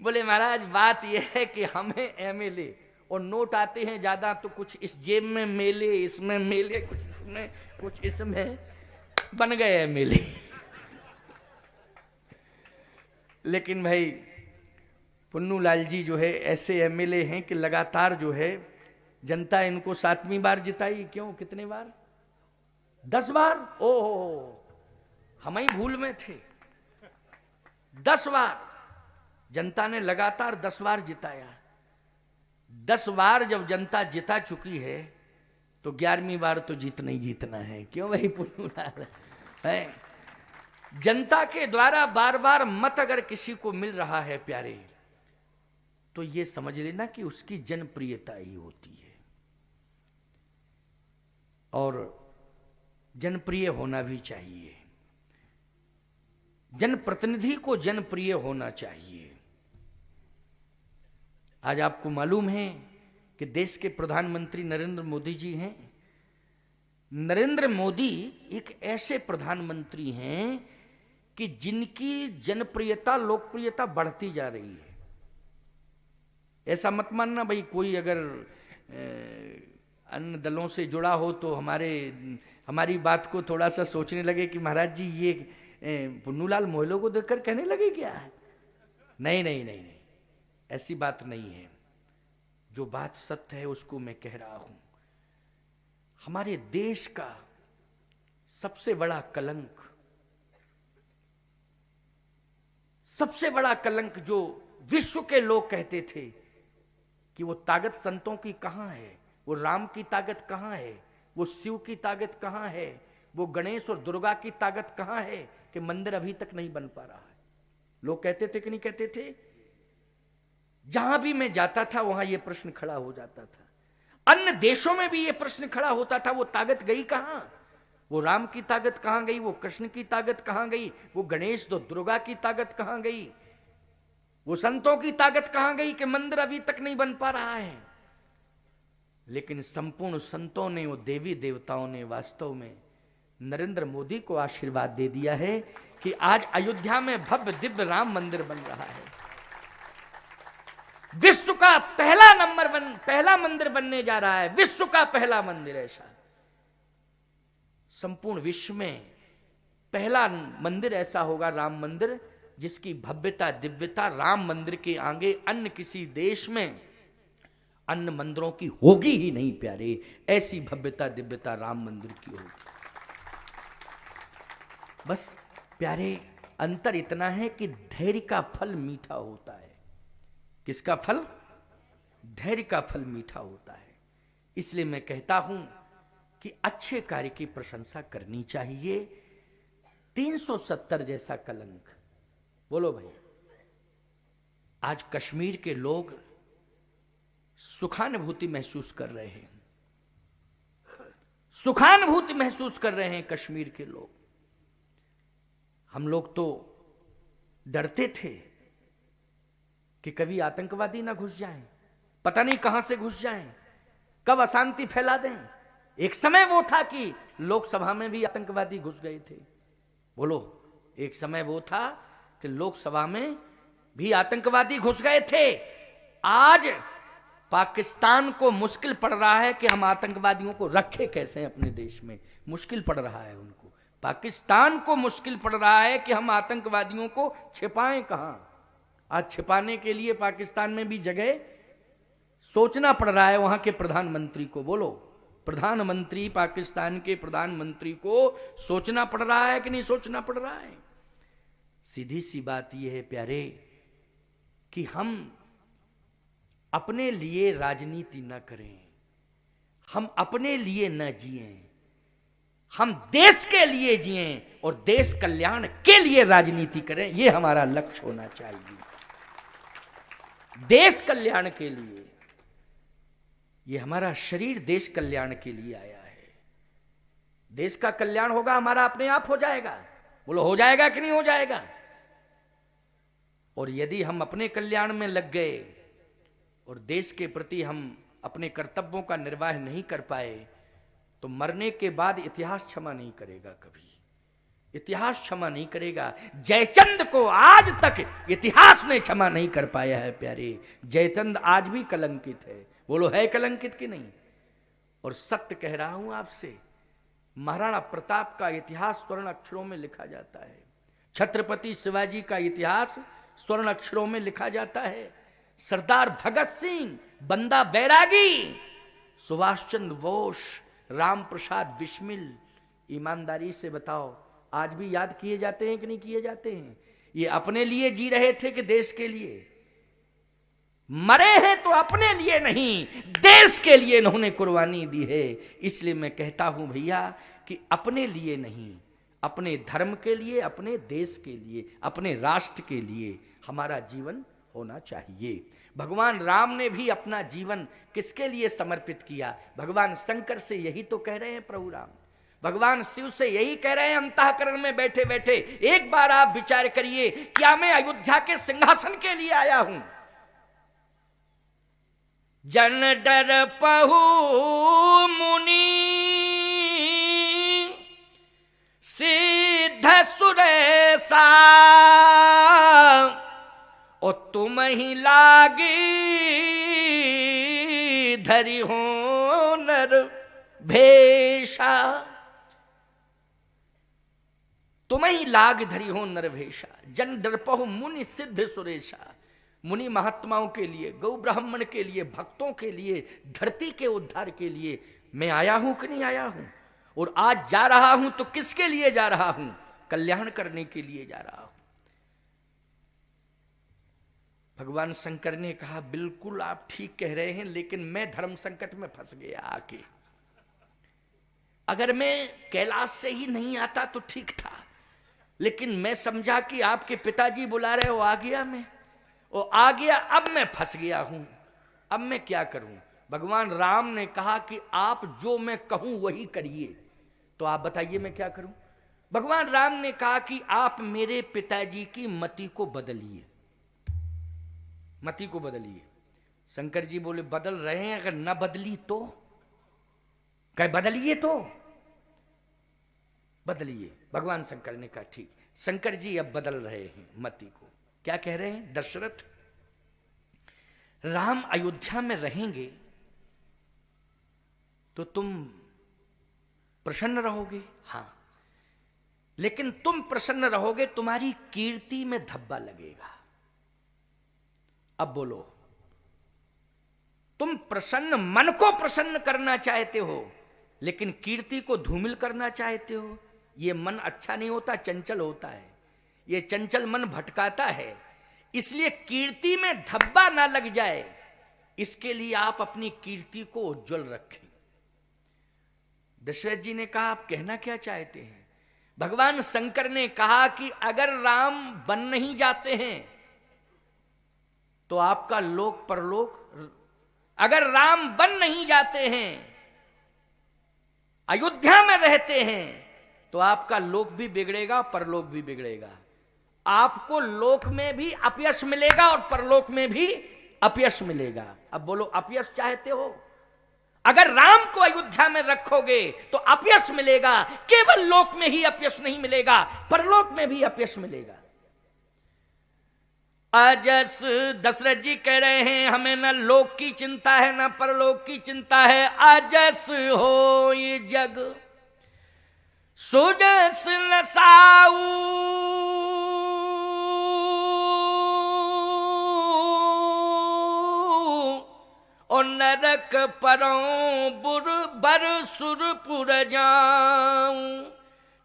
Speaker 1: बोले महाराज बात यह है कि हमें एमएलए और नोट आते हैं ज्यादा, तो कुछ इस जेब में मेले, इसमें मेले, कुछ इसमें कुछ इसमें, बन गए एमएलए। लेकिन भाई पुन्नू लाल जी जो है ऐसे एमएलए हैं कि लगातार जो है जनता इनको 7वीं बार जिताई। क्यों, कितने बार? 10 बार। ओहो, हम ही भूल में थे। 10 बार जनता ने लगातार 10 बार जिताया। 10 बार जब जनता जिता चुकी है तो 11वीं बार तो जीतना ही जीतना है। क्यों भाई पुन्नू लाल है? जनता के द्वारा बार बार मत अगर किसी को मिल रहा है प्यारे, तो ये समझ लेना कि उसकी जनप्रियता ही होती है। और जनप्रिय होना भी चाहिए, जनप्रतिनिधि को जनप्रिय होना चाहिए। आज आपको मालूम है कि देश के प्रधानमंत्री नरेंद्र मोदी जी हैं। नरेंद्र मोदी एक ऐसे प्रधानमंत्री हैं कि जिनकी जनप्रियता, लोकप्रियता बढ़ती जा रही है। ऐसा मत मानना भाई कोई अगर अन्य दलों से जुड़ा हो तो हमारी बात को थोड़ा सा सोचने लगे कि महाराज जी ये पुन्नूलाल मोहल्लों को देखकर कहने लगे क्या? नहीं नहीं नहीं नहीं, ऐसी बात नहीं है। जो बात सत्य है उसको मैं कह रहा हूं। हमारे देश का सबसे बड़ा कलंक, सबसे बड़ा कलंक जो विश्व के लोग कहते थे कि वो ताकत संतों की कहां है, वो राम की ताकत कहां है, वो शिव की ताकत कहां है, वो गणेश और दुर्गा की ताकत कहां है कि मंदिर अभी तक नहीं बन पा रहा है। लोग कहते थे कि नहीं कहते थे? जहां भी मैं जाता था वहां यह प्रश्न खड़ा हो जाता था, अन्य देशों में भी यह प्रश्न खड़ा होता था, वो ताकत गई कहां? वो राम की ताकत कहां गई? वो कृष्ण की ताकत कहां गई? वो गणेश तो दुर्गा की ताकत कहां गई? वो संतों की ताकत कहां गई कि मंदिर अभी तक नहीं बन पा रहा है? लेकिन संपूर्ण संतों ने, वो देवी देवताओं ने वास्तव में नरेंद्र मोदी को आशीर्वाद दे दिया है कि आज अयोध्या में भव्य दिव्य राम मंदिर बन रहा है। विश्व का पहला मंदिर बनने जा रहा है, विश्व का पहला मंदिर ऐसा, संपूर्ण विश्व में पहला मंदिर ऐसा होगा, राम मंदिर, जिसकी भव्यता दिव्यता राम मंदिर के आगे अन्य किसी देश में अन्य मंदिरों की होगी ही नहीं प्यारे। ऐसी भव्यता दिव्यता राम मंदिर की होगी। बस प्यारे, अंतर इतना है कि धैर्य का फल मीठा होता है। किसका फल? धैर्य का फल मीठा होता है। इसलिए मैं कहता हूं कि अच्छे कार्य की प्रशंसा करनी चाहिए। 370 जैसा कलंक, बोलो भाई, आज कश्मीर के लोग सुखानुभूति महसूस कर रहे हैं, सुखानुभूति महसूस कर रहे हैं कश्मीर के लोग। हम लोग तो डरते थे कि कभी आतंकवादी ना घुस जाएं, पता नहीं कहां से घुस जाएं, कब अशांति फैला दें। एक समय वो था कि लोकसभा में भी आतंकवादी घुस गए थे। बोलो, एक समय वो था कि लोकसभा में भी आतंकवादी घुस गए थे। आज पाकिस्तान को मुश्किल पड़ रहा है कि हम आतंकवादियों को रखें कैसे अपने देश में, मुश्किल पड़ रहा है उनको। पाकिस्तान को मुश्किल पड़ रहा है कि हम आतंकवादियों को छिपाएं कहां। आज छिपाने के लिए पाकिस्तान में भी जगह सोचना पड़ रहा है वहां के प्रधानमंत्री को। बोलो, प्रधानमंत्री, पाकिस्तान के प्रधानमंत्री को सोचना पड़ रहा है कि नहीं सोचना पड़ रहा है? सीधी सी बात यह है प्यारे कि हम अपने लिए राजनीति न करें, हम अपने लिए न जिएं, हम देश के लिए जिएं और देश कल्याण के लिए राजनीति करें। यह हमारा लक्ष्य होना चाहिए, देश कल्याण के लिए। यह हमारा शरीर देश कल्याण के लिए आया है। देश का कल्याण होगा, हमारा अपने आप हो जाएगा। बोलो, हो जाएगा कि नहीं हो जाएगा? और यदि हम अपने कल्याण में लग गए और देश के प्रति हम अपने कर्तव्यों का निर्वाह नहीं कर पाए, तो मरने के बाद इतिहास क्षमा नहीं करेगा। कभी इतिहास क्षमा नहीं करेगा। जयचंद को आज तक इतिहास ने क्षमा नहीं कर पाया है प्यारे। जयचंद आज भी कलंकित है। बोलो, है कलंकित कि नहीं? और सत्य कह रहा हूं आपसे, महाराणा प्रताप का इतिहास स्वर्ण अक्षरों में लिखा जाता है। छत्रपति शिवाजी का इतिहास स्वर्ण अक्षरों में लिखा जाता है। सरदार भगत सिंह, बंदा बैरागी, सुभाष चंद्र बोस, राम प्रसाद बिस्मिल, ईमानदारी से बताओ, आज भी याद किए जाते हैं कि नहीं किए जाते हैं? ये अपने लिए जी रहे थे कि देश के लिए? मरे हैं तो अपने लिए नहीं, देश के लिए इन्होंने कुर्बानी दी है। इसलिए मैं कहता हूं भैया कि अपने लिए नहीं, अपने धर्म के लिए, अपने देश के लिए, अपने राष्ट्र के लिए हमारा जीवन होना चाहिए। भगवान राम ने भी अपना जीवन किसके लिए समर्पित किया? भगवान शंकर से यही तो कह रहे हैं प्रभु राम, भगवान शिव से यही कह रहे हैं अंतःकरण में बैठे बैठे। एक बार आप विचार करिए, क्या मैं अयोध्या के सिंहासन के लिए आया हूं? जन डर पहु मुनि सिद्ध सुरेशा, और तुम ही लागी धरि हो नर भेषा। तुम ही लाग धरि हो नर भेषा। जन डरपहु मुनि सिद्ध सुरेशा। मुनि महात्माओं के लिए, गौ ब्राह्मण के लिए, भक्तों के लिए, धरती के उद्धार के लिए मैं आया हूं कि नहीं आया हूं? और आज जा रहा हूं तो किसके लिए जा रहा हूं? कल्याण करने के लिए जा रहा हूं। भगवान शंकर ने कहा, बिल्कुल आप ठीक कह रहे हैं, लेकिन मैं धर्म संकट में फंस गया आके। अगर मैं कैलाश से ही नहीं आता तो ठीक था, लेकिन मैं समझा कि आपके पिताजी बुला रहे हो, आ गया मैं, वो आ गया, अब मैं फंस गया हूं, अब मैं क्या करूं। भगवान राम ने कहा कि आप जो मैं कहूं वही करिए। तो आप बताइए मैं क्या करूं। भगवान राम ने कहा कि आप मेरे पिताजी की मति को बदलिए, मति को बदलिए। शंकर जी बोले बदल रहे हैं, अगर न बदली तो, कहे बदलिए तो बदलिए। भगवान शंकर ने कहा ठीक। शंकर जी अब बदल रहे हैं मति को। क्या कह रहे हैं, दशरथ राम अयोध्या में रहेंगे तो तुम प्रसन्न रहोगे, हां, लेकिन तुम प्रसन्न रहोगे, तुम्हारी कीर्ति में धब्बा लगेगा। अब बोलो, तुम प्रसन्न, मन को प्रसन्न करना चाहते हो, लेकिन कीर्ति को धूमिल करना चाहते हो। यह मन अच्छा नहीं होता, चंचल होता है, यह चंचल मन भटकाता है। इसलिए कीर्ति में धब्बा ना लग जाए, इसके लिए आप अपनी कीर्ति को उज्जवल रखें। दशरथ जी ने कहा आप कहना क्या चाहते हैं। भगवान शंकर ने कहा कि अगर राम बन नहीं जाते हैं तो आपका लोक परलोक, अगर राम बन नहीं जाते हैं, अयोध्या में रहते हैं, तो आपका लोक भी बिगड़ेगा, परलोक भी बिगड़ेगा। आपको लोक में भी अपयश मिलेगा और परलोक में भी अपयश मिलेगा। अब बोलो, अपयश चाहते हो? अगर राम को अयोध्या में रखोगे तो अपयश मिलेगा, केवल लोक में ही अपयश नहीं मिलेगा, परलोक में भी अपयश मिलेगा। अजस दशरथ जी कह रहे हैं हमें न लोक की चिंता है न परलोक की चिंता है। अजस हो ये जग सुजस नसाऊ, और नरक परों बुर बर सुरपुर जाऊं,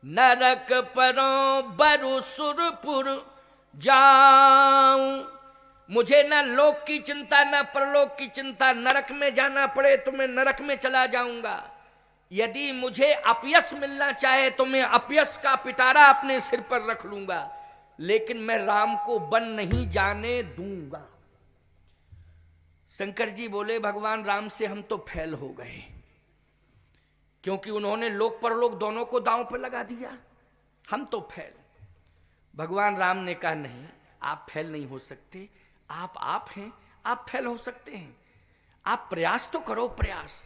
Speaker 1: नरक परों बर सुरपुर जाऊं। मुझे न लोक की चिंता न परलोक की चिंता, नरक में जाना पड़े तो मैं नरक में चला जाऊंगा। यदि मुझे अपयश मिलना चाहे तो मैं अपयश का पिटारा अपने सिर पर रख लूंगा, लेकिन मैं राम को बन नहीं जाने दूंगा। शंकर जी बोले भगवान राम से हम तो फेल हो गए, क्योंकि उन्होंने लोक परलोक दोनों को दांव पर लगा दिया, हम तो फेल। भगवान राम ने कहा नहीं, आप फेल नहीं हो सकते, आप हैं, आप फेल हो सकते हैं, आप प्रयास तो करो, प्रयास।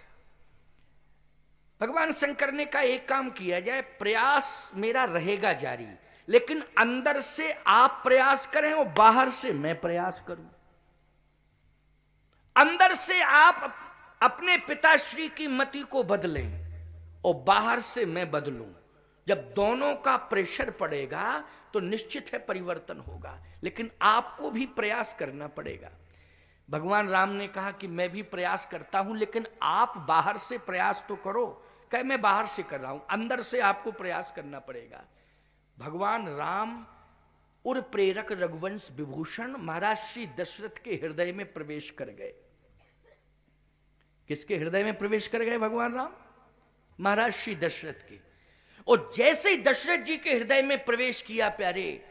Speaker 1: भगवान शंकर ने कहा एक काम किया जाए, प्रयास मेरा रहेगा जारी, लेकिन अंदर से आप प्रयास करें और बाहर से मैं प्रयास करूं। अंदर से आप अपने पिताश्री की मति को बदलें और बाहर से मैं बदलूं। जब दोनों का प्रेशर पड़ेगा तो निश्चित है परिवर्तन होगा, लेकिन आपको भी प्रयास करना पड़ेगा। भगवान राम ने कहा कि मैं भी प्रयास करता हूं, लेकिन आप बाहर से प्रयास तो करो। कहे मैं बाहर से कर रहा हूं, अंदर से आपको प्रयास करना पड़ेगा। भगवान राम उर प्रेरक रघुवंश विभूषण महाराज श्री दशरथ के हृदय में प्रवेश कर गए। किसके हृदय में प्रवेश कर गए भगवान राम? महाराज श्री दशरथ के। और जैसे ही दशरथ जी के हृदय में प्रवेश किया प्यारे,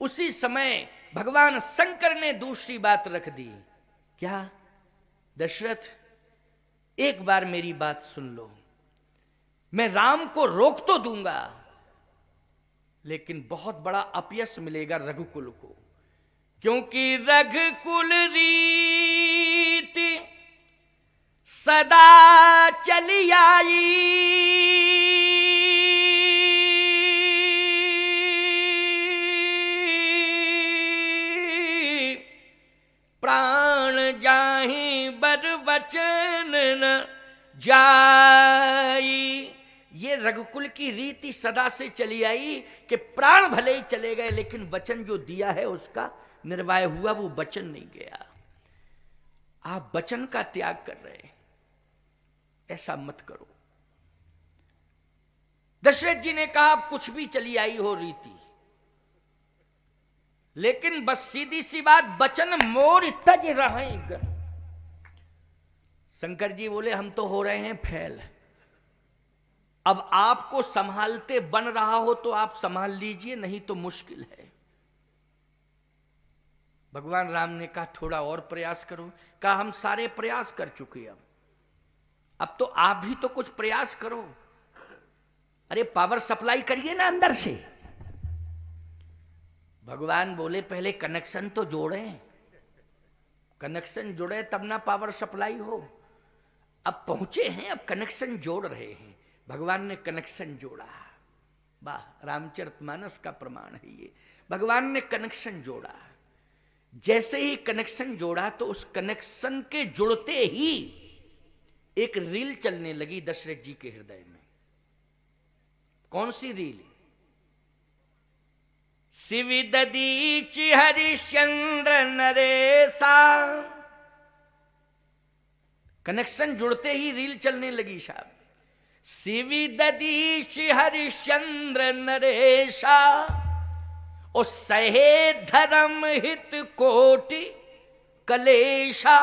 Speaker 1: उसी समय भगवान शंकर ने दूसरी बात रख दी। क्या? दशरथ एक बार मेरी बात सुन लो, मैं राम को रोक तो दूंगा, लेकिन बहुत बड़ा अपयश मिलेगा रघुकुल को, क्योंकि रघुकुल रीति सदा चली आई, प्राण जाहि बर वचन न जाई। ये रघुकुल की रीति सदा से चली आई कि प्राण भले ही चले गए, लेकिन वचन जो दिया है उसका निर्वाह हुआ, वो वचन नहीं गया। आप वचन का त्याग कर रहे हैं, ऐसा मत करो। दशरथ जी ने कहा कुछ भी चली आई हो रीति, लेकिन बस सीधी सी बात, वचन मोर तज रहेगा। शंकर जी बोले हम तो हो रहे हैं फेल, अब आपको संभालते बन रहा हो तो आप संभाल लीजिए, नहीं तो मुश्किल है। भगवान राम ने कहा थोड़ा और प्रयास करो। कहा हम सारे प्रयास कर चुके, अब तो आप भी तो कुछ प्रयास करो। अरे पावर सप्लाई करिए ना अंदर से। भगवान बोले पहले कनेक्शन तो जोड़े, कनेक्शन जुड़े तब ना पावर सप्लाई हो। अब पहुंचे हैं, अब कनेक्शन जोड़ रहे हैं। भगवान ने कनेक्शन जोड़ा। वाह, रामचरितमानस का प्रमाण है ये। भगवान ने कनेक्शन जोड़ा। जैसे ही कनेक्शन जोड़ा तो उस कनेक्शन के जुड़ते ही एक रील चलने लगी दशरथ जी के हृदय में। कौन सी रील? शिवि ददीच हरिश्चंद्र नरेशा। कनेक्शन जुड़ते ही रील चलने लगी साहब। शिवि ददीच हरिश्चंद्र नरेशा, ओ सहे धर्म हित कोटि कलेशा।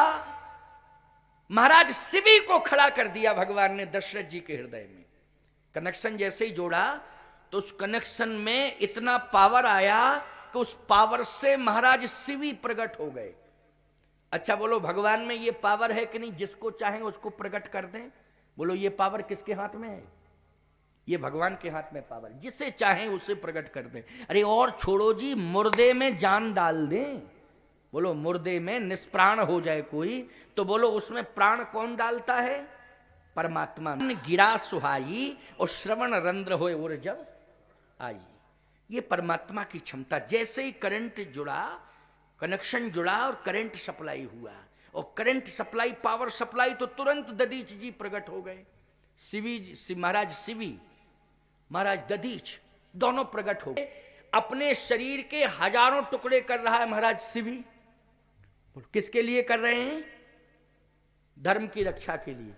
Speaker 1: महाराज शिवी को खड़ा कर दिया भगवान ने दशरथ जी के हृदय में। कनेक्शन जैसे ही जोड़ा तो उस कनेक्शन में इतना पावर आया कि उस पावर से महाराज शिवी प्रकट हो गए। अच्छा बोलो, भगवान में ये पावर है कि नहीं? जिसको चाहें उसको प्रकट कर दें। बोलो, ये पावर किसके हाथ में है? ये भगवान के हाथ में पावर, जिसे चाहें उसे प्रकट कर दें। अरे और छोड़ो जी, मुर्दे में जान डाल दें। बोलो, मुर्दे में निष्प्राण हो जाए कोई तो बोलो उसमें प्राण कौन डालता है? परमात्मा। गिरा सुहाई और श्रवण रंध्र होए और जब आई, ये परमात्मा की क्षमता। जैसे ही करंट जुड़ा, कनेक्शन जुड़ा और करंट सप्लाई हुआ, और करंट सप्लाई, पावर सप्लाई, तो तुरंत दधीच जी प्रकट हो गए। महाराज शिवी, महाराज दधीच, दोनों प्रकट हो गए। अपने शरीर के हजारों टुकड़े कर रहा है महाराज शिवी। किसके लिए कर रहे हैं? धर्म की रक्षा के लिए।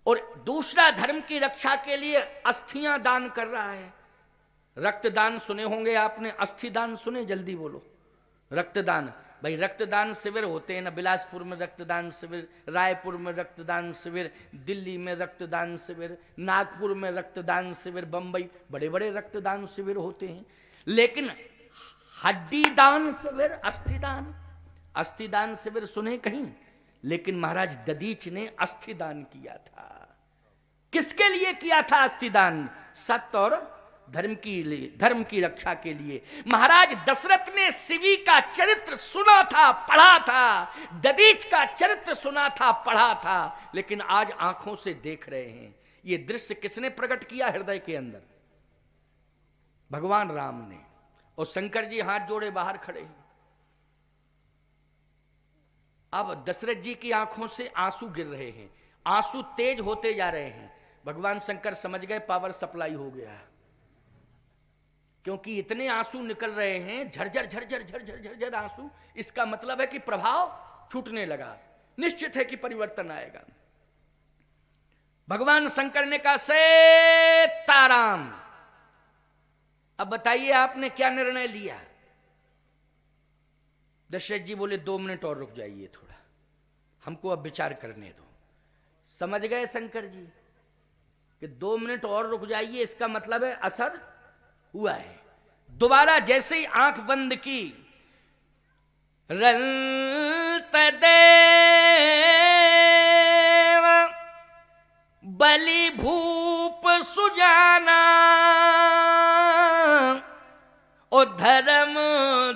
Speaker 1: और दूसरा, धर्म की रक्षा के लिए अस्थियां दान कर रहा है। रक्तदान सुने होंगे आपने, अस्थि दान सुने? जल्दी बोलो। रक्तदान, भाई रक्तदान शिविर होते हैं ना, बिलासपुर में रक्तदान शिविर, रायपुर में रक्तदान शिविर, दिल्ली में रक्तदान शिविर, नागपुर में रक्तदान शिविर, बंबई, बड़े बड़े रक्तदान शिविर होते हैं। लेकिन हड्डी दान शिविर, अस्थि दान, अस्थि दान शिविर सुने कहीं? लेकिन महाराज दधीच ने अस्थि दान किया था। किसके लिए किया था अस्थि दान? सत्य और धर्म की रक्षा के लिए। महाराज दशरथ ने शिवी का चरित्र सुना था, पढ़ा था, दधीच का चरित्र सुना था, पढ़ा था, लेकिन आज आंखों से देख रहे हैं। ये दृश्य किसने प्रकट किया हृदय के अंदर? भगवान राम ने। और शंकर जी हाथ जोड़े बाहर खड़े हैं। अब दशरथ जी की आंखों से आंसू गिर रहे हैं, आंसू तेज होते जा रहे हैं। भगवान शंकर समझ गए पावर सप्लाई हो गया, क्योंकि इतने आंसू निकल रहे हैं, झरझर झरझर झरझर झरझर आंसू। इसका मतलब है कि प्रभाव छूटने लगा, निश्चित है कि परिवर्तन आएगा। भगवान शंकर ने कहा सीताराम। अब बताइए आपने क्या निर्णय लिया? दशरथ जी बोले 2 मिनट और रुक जाइए, थोड़ा हमको अब विचार करने दो। समझ गए शंकर जी कि 2 मिनट और रुक जाइए, इसका मतलब है असर हुआ है। दोबारा जैसे ही आंख बंद की, रंत देव बलि भूप सुजाना, ओ धर्म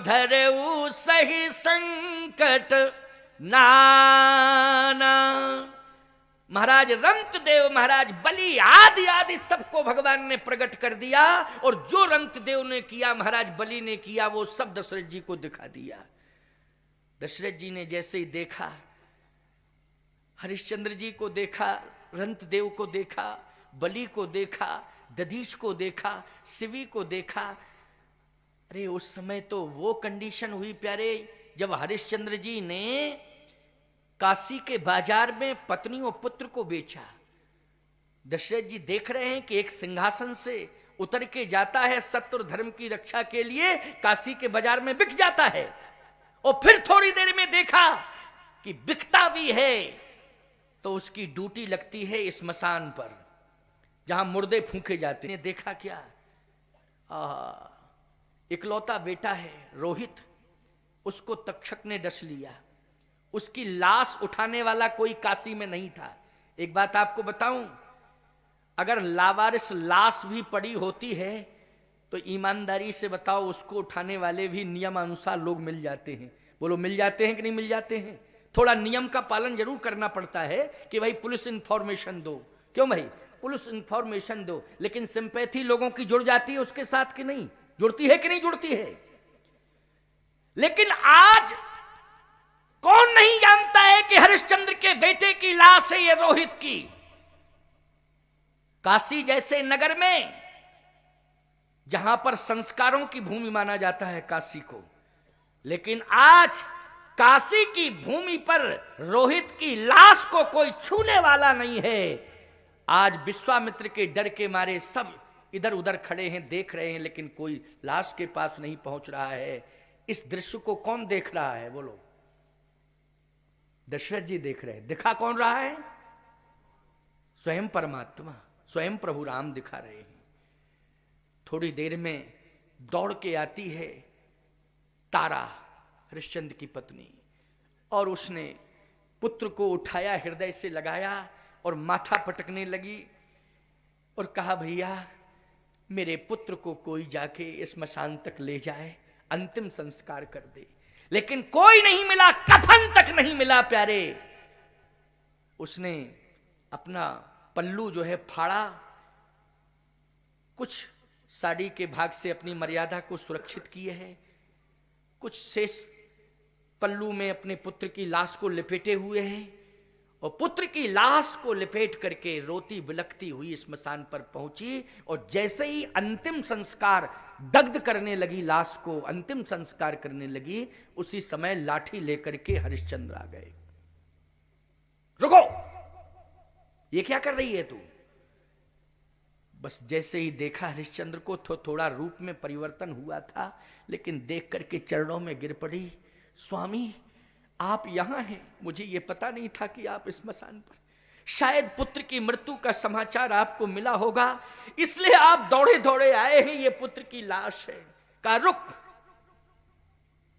Speaker 1: धरऊ सही संकट नाना। महाराज रंत देव, महाराज बलि, आदि आदि सबको भगवान ने प्रकट कर दिया। और जो रंत देव ने किया, महाराज बलि ने किया, वो सब दशरथ जी को दिखा दिया। दशरथ जी ने जैसे ही देखा, हरिश्चंद्र जी को देखा, रंत देव को देखा, बलि को देखा, दधीच को देखा, शिवी को देखा। अरे उस समय तो वो कंडीशन हुई प्यारे, जब हरिश्चंद्र जी ने काशी के बाजार में पत्नी और पुत्र को बेचा। दशरथ जी देख रहे हैं कि एक सिंहासन से उतर के जाता है, सत्य और धर्म की रक्षा के लिए काशी के बाजार में बिक जाता है। और फिर थोड़ी देर में देखा कि बिकता भी है तो उसकी ड्यूटी लगती है स्मशान पर। जहां मुर्दे फूंके जाते हैं। देखा क्या, इकलौता बेटा है रोहित, उसको तक्षक ने डस लिया। उसकी लाश उठाने वाला कोई काशी में नहीं था। एक बात आपको बताऊं, अगर लावारिस लाश भी पड़ी होती है तो ईमानदारी से बताओ, उसको उठाने वाले भी नियमानुसार लोग मिल जाते हैं। बोलो, मिल जाते हैं कि नहीं मिल जाते हैं? थोड़ा नियम का पालन जरूर करना पड़ता है कि भाई पुलिस इंफॉर्मेशन दो। क्यों भाई, पुलिस इंफॉर्मेशन दो, लेकिन सिंपैथी लोगों की जुड़ जाती है उसके साथ कि नहीं जुड़ती है? कि नहीं जुड़ती है? लेकिन आज कौन नहीं जानता है कि हरिश्चंद्र के बेटे की लाश है ये रोहित की। काशी जैसे नगर में, जहां पर संस्कारों की भूमि माना जाता है काशी को, लेकिन आज काशी की भूमि पर रोहित की लाश को कोई छूने वाला नहीं है। आज विश्वामित्र के डर के मारे सब इधर उधर खड़े हैं, देख रहे हैं, लेकिन कोई लाश के पास नहीं पहुंच रहा है। इस दृश्य को कौन देख रहा है? बोलो, दशरथ जी देख रहे हैं। दिखा कौन रहा है? स्वयं परमात्मा, स्वयं प्रभु राम दिखा रहे हैं। थोड़ी देर में दौड़ के आती है तारा, हरिश्चंद्र की पत्नी, और उसने पुत्र को उठाया, हृदय से लगाया और माथा पटकने लगी और कहा, भैया मेरे पुत्र को कोई जाके स्मशान तक ले जाए, अंतिम संस्कार कर दे। लेकिन कोई नहीं मिला, कफन तक नहीं मिला प्यारे। उसने अपना पल्लू जो है फाड़ा, कुछ साड़ी के भाग से अपनी मर्यादा को सुरक्षित किए हैं, कुछ शेष पल्लू में अपने पुत्र की लाश को लपेटे हुए हैं, और पुत्र की लाश को लपेट करके रोती बिलखती हुई स्मशान पर पहुंची। और जैसे ही अंतिम संस्कार, दग्ध करने लगी लाश को, अंतिम संस्कार करने लगी, उसी समय लाठी लेकर के हरिश्चंद्र आ गए। रुको, ये क्या कर रही है तू? बस जैसे ही देखा हरिश्चंद्र को, तो थोड़ा रूप में परिवर्तन हुआ था, लेकिन देख करके चरणों में गिर पड़ी। स्वामी आप यहां हैं, मुझे ये पता नहीं था कि आप स्मशान पर, शायद पुत्र की मृत्यु का समाचार आपको मिला होगा, इसलिए आप दौड़े दौड़े आए हैं, ये पुत्र की लाश है। कहा, रुक,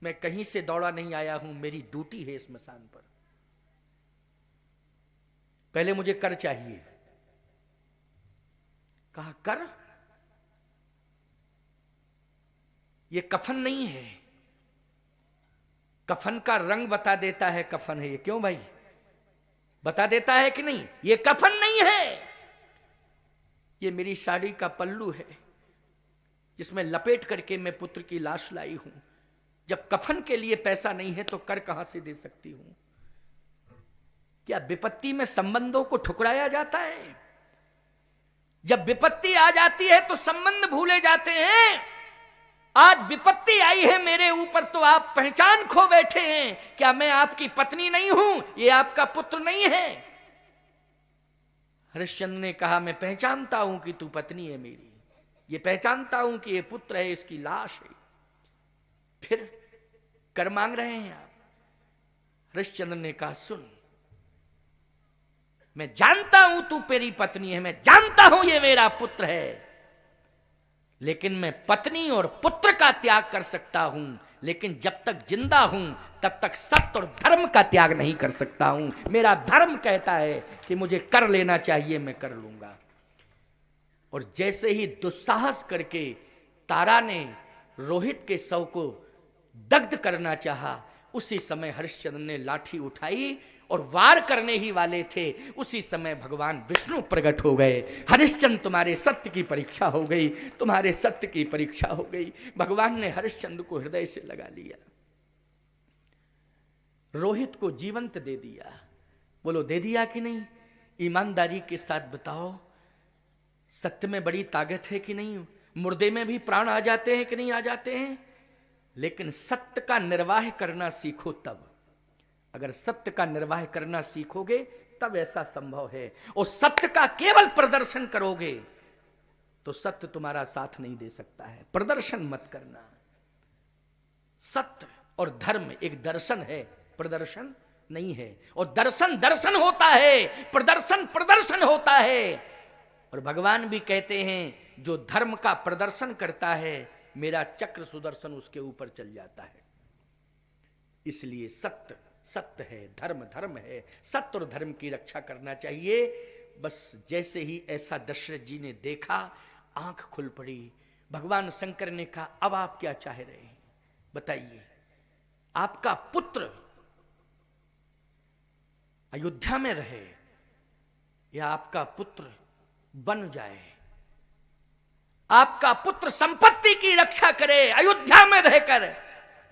Speaker 1: मैं कहीं से दौड़ा नहीं आया हूं, मेरी ड्यूटी है स्मशान पर, पहले मुझे कर चाहिए। कहा, कर? ये कफन नहीं है, कफन का रंग बता देता है कफन है ये। क्यों भाई, बता देता है कि नहीं? ये कफन नहीं है, ये मेरी साड़ी का पल्लू है, जिसमें लपेट करके मैं पुत्र की लाश लाई हूं। जब कफन के लिए पैसा नहीं है तो कर कहां से दे सकती हूं? क्या विपत्ति में संबंधों को ठुकराया जाता है? जब विपत्ति आ जाती है तो संबंध भूले जाते हैं। आज विपत्ति आई है मेरे ऊपर तो आप पहचान खो बैठे हैं। क्या मैं आपकी पत्नी नहीं हूं? ये आपका पुत्र नहीं है? हरिश्चंद्र ने कहा, मैं पहचानता हूं कि तू पत्नी है मेरी, ये पहचानता हूं कि ये पुत्र है, इसकी लाश है, फिर कर मांग रहे हैं आप? हरिश्चंद्र ने कहा, सुन, मैं जानता हूं तू मेरी पत्नी है, मैं जानता हूं ये मेरा पुत्र है, लेकिन मैं पत्नी और पुत्र का त्याग कर सकता हूं, लेकिन जब तक जिंदा हूं तब तक सत्य और धर्म का त्याग नहीं कर सकता हूं। मेरा धर्म कहता है कि मुझे कर लेना चाहिए, मैं कर लूंगा। और जैसे ही दुस्साहस करके तारा ने रोहित के शव को दग्ध करना चाहा, उसी समय हरिश्चंद्र ने लाठी उठाई और वार करने ही वाले थे, उसी समय भगवान विष्णु प्रकट हो गए। हरिश्चंद्र, तुम्हारे सत्य की परीक्षा हो गई, तुम्हारे सत्य की परीक्षा हो गई। भगवान ने हरिश्चंद्र को हृदय से लगा लिया, रोहित को जीवंत दे दिया। बोलो, दे दिया कि नहीं? ईमानदारी के साथ बताओ, सत्य में बड़ी ताकत है कि नहीं? मुर्दे में भी प्राण आ जाते हैं कि नहीं आ जाते हैं? लेकिन सत्य का निर्वाह करना सीखो तब। अगर सत्य का निर्वाह करना सीखोगे तब ऐसा संभव है। और सत्य का केवल प्रदर्शन करोगे तो सत्य तुम्हारा साथ नहीं दे सकता है। प्रदर्शन मत करना। सत्य और धर्म एक दर्शन है, प्रदर्शन नहीं है। और दर्शन दर्शन होता है, प्रदर्शन प्रदर्शन होता है। और भगवान भी कहते हैं जो धर्म का प्रदर्शन करता है मेरा चक्र सुदर्शन उसके ऊपर चल जाता है। इसलिए सत्य सत्य है, धर्म धर्म है, सत्य और धर्म की रक्षा करना चाहिए। बस जैसे ही ऐसा दशरथ जी ने देखा आंख खुल पड़ी। भगवान शंकर ने कहा अब आप क्या चाह रहे हैं बताइए, आपका पुत्र अयोध्या में रहे या आपका पुत्र बन जाए, आपका पुत्र संपत्ति की रक्षा करे अयोध्या में रहकर,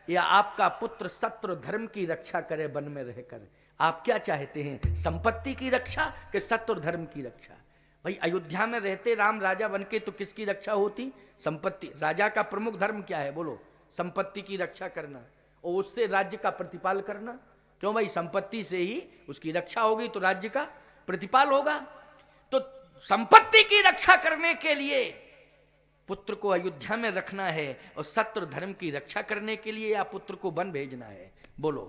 Speaker 1: या आपका पुत्र सत्य और धर्म की रक्षा करे वन में रहकर? आप क्या चाहते हैं, संपत्ति की रक्षा कि सत्य और धर्म की रक्षा? भाई अयोध्या में रहते राम राजा बनके तो किसकी रक्षा होती? संपत्ति। राजा का प्रमुख धर्म क्या है बोलो? संपत्ति की रक्षा करना और उससे राज्य का प्रतिपाल करना। क्यों भाई, संपत्ति से ही उसकी रक्षा होगी तो राज्य का प्रतिपाल होगा। तो संपत्ति की रक्षा करने के लिए पुत्र को अयोध्या में रखना है और सत्य और धर्म की रक्षा करने के लिए या पुत्र को वन भेजना है बोलो?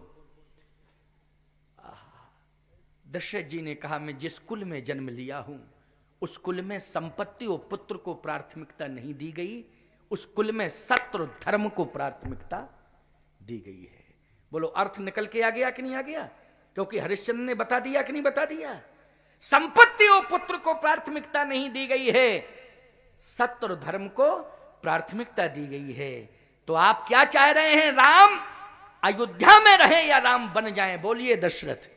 Speaker 1: दशरथ जी ने कहा मैं जिस कुल में जन्म लिया हूं उस कुल में संपत्ति और पुत्र को प्राथमिकता नहीं दी गई, उस कुल में सत्य और धर्म को प्राथमिकता दी गई है। बोलो अर्थ निकल के आ गया कि नहीं आ गया? क्योंकि हरिश्चंद्र ने बता दिया कि नहीं बता दिया? संपत्ति और पुत्र को प्राथमिकता नहीं दी गई है, सत्य और धर्म को प्राथमिकता दी गई है। तो आप क्या चाह रहे हैं, राम अयोध्या में रहे या राम बन जाएं? बोलिए दशरथ।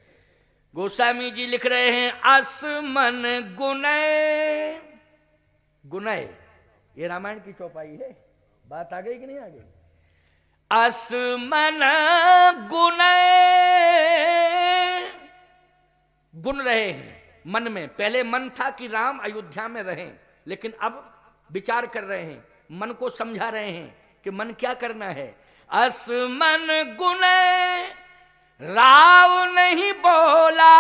Speaker 1: गोस्वामी जी लिख रहे हैं आसमन गुनय, गुनय ये रामायण की चौपाई है। बात आ गई कि नहीं आ गई? आसमन गुनय, गुन रहे हैं मन में। पहले मन था कि राम अयोध्या में रहें, लेकिन अब विचार कर रहे हैं, मन को समझा रहे हैं कि मन क्या करना है। आसमन गुनय राव नहीं बोला,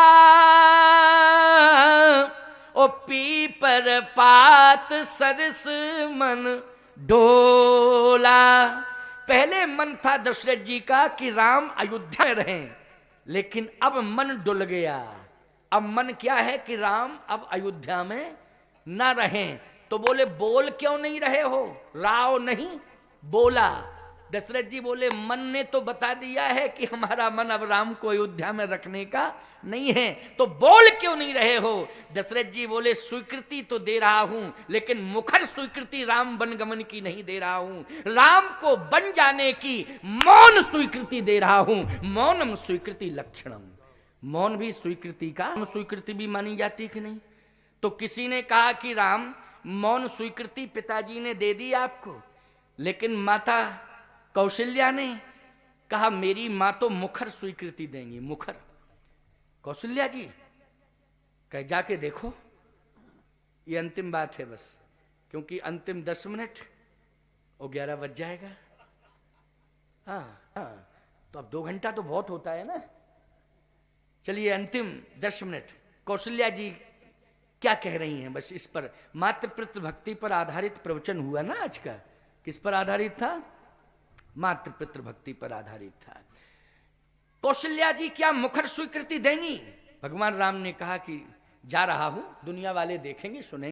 Speaker 1: ओ पीपर पात सरस मन डोला। पहले मन था दशरथ जी का कि राम अयोध्या में रहें, लेकिन अब मन डुल गया। अब मन क्या है कि राम अब अयोध्या में ना रहें। तो बोले बोल क्यों नहीं रहे हो? राव नहीं बोला। दशरथ जी बोले मन ने तो बता दिया है कि हमारा मन अब राम को अयोध्या में रखने का नहीं है, तो बोल क्यों नहीं रहे हो? दशरथ जी बोले स्वीकृति तो दे रहा हूं, लेकिन मुखर स्वीकृति राम वनगमन की नहीं दे रहा हूं, राम को बन जाने की मौन स्वीकृति दे रहा हूं। मौनम स्वीकृति लक्षणम, मौन भी स्वीकृति का स्वीकृति भी मानी जाती कि नहीं? तो किसी ने कहा कि राम मौन स्वीकृति पिताजी ने दे दी आपको, लेकिन माता कौशल्या ने कहा मेरी मां तो मुखर स्वीकृति देंगी, मुखर। कौशल्या जी कह जाके देखो, ये अंतिम बात है बस, क्योंकि अंतिम 10 मिनट और 11 बज जाएगा। हाँ, तो अब 2 घंटा तो बहुत होता है ना। चलिए अंतिम 10 मिनट कौशल्या जी क्या कह रही हैं, बस इस पर। मातृपितृ भक्ति पर आधारित प्रवचन हुआ ना आज का। किस पर आधारित था? मातृपितृ भक्ति पर आधारित था। कौशल्या जी क्या मुखर स्वीकृति देंगी? भगवान राम ने कहा कि जा रहा हूं, दुनिया वाले देखेंगे सुनेंगे।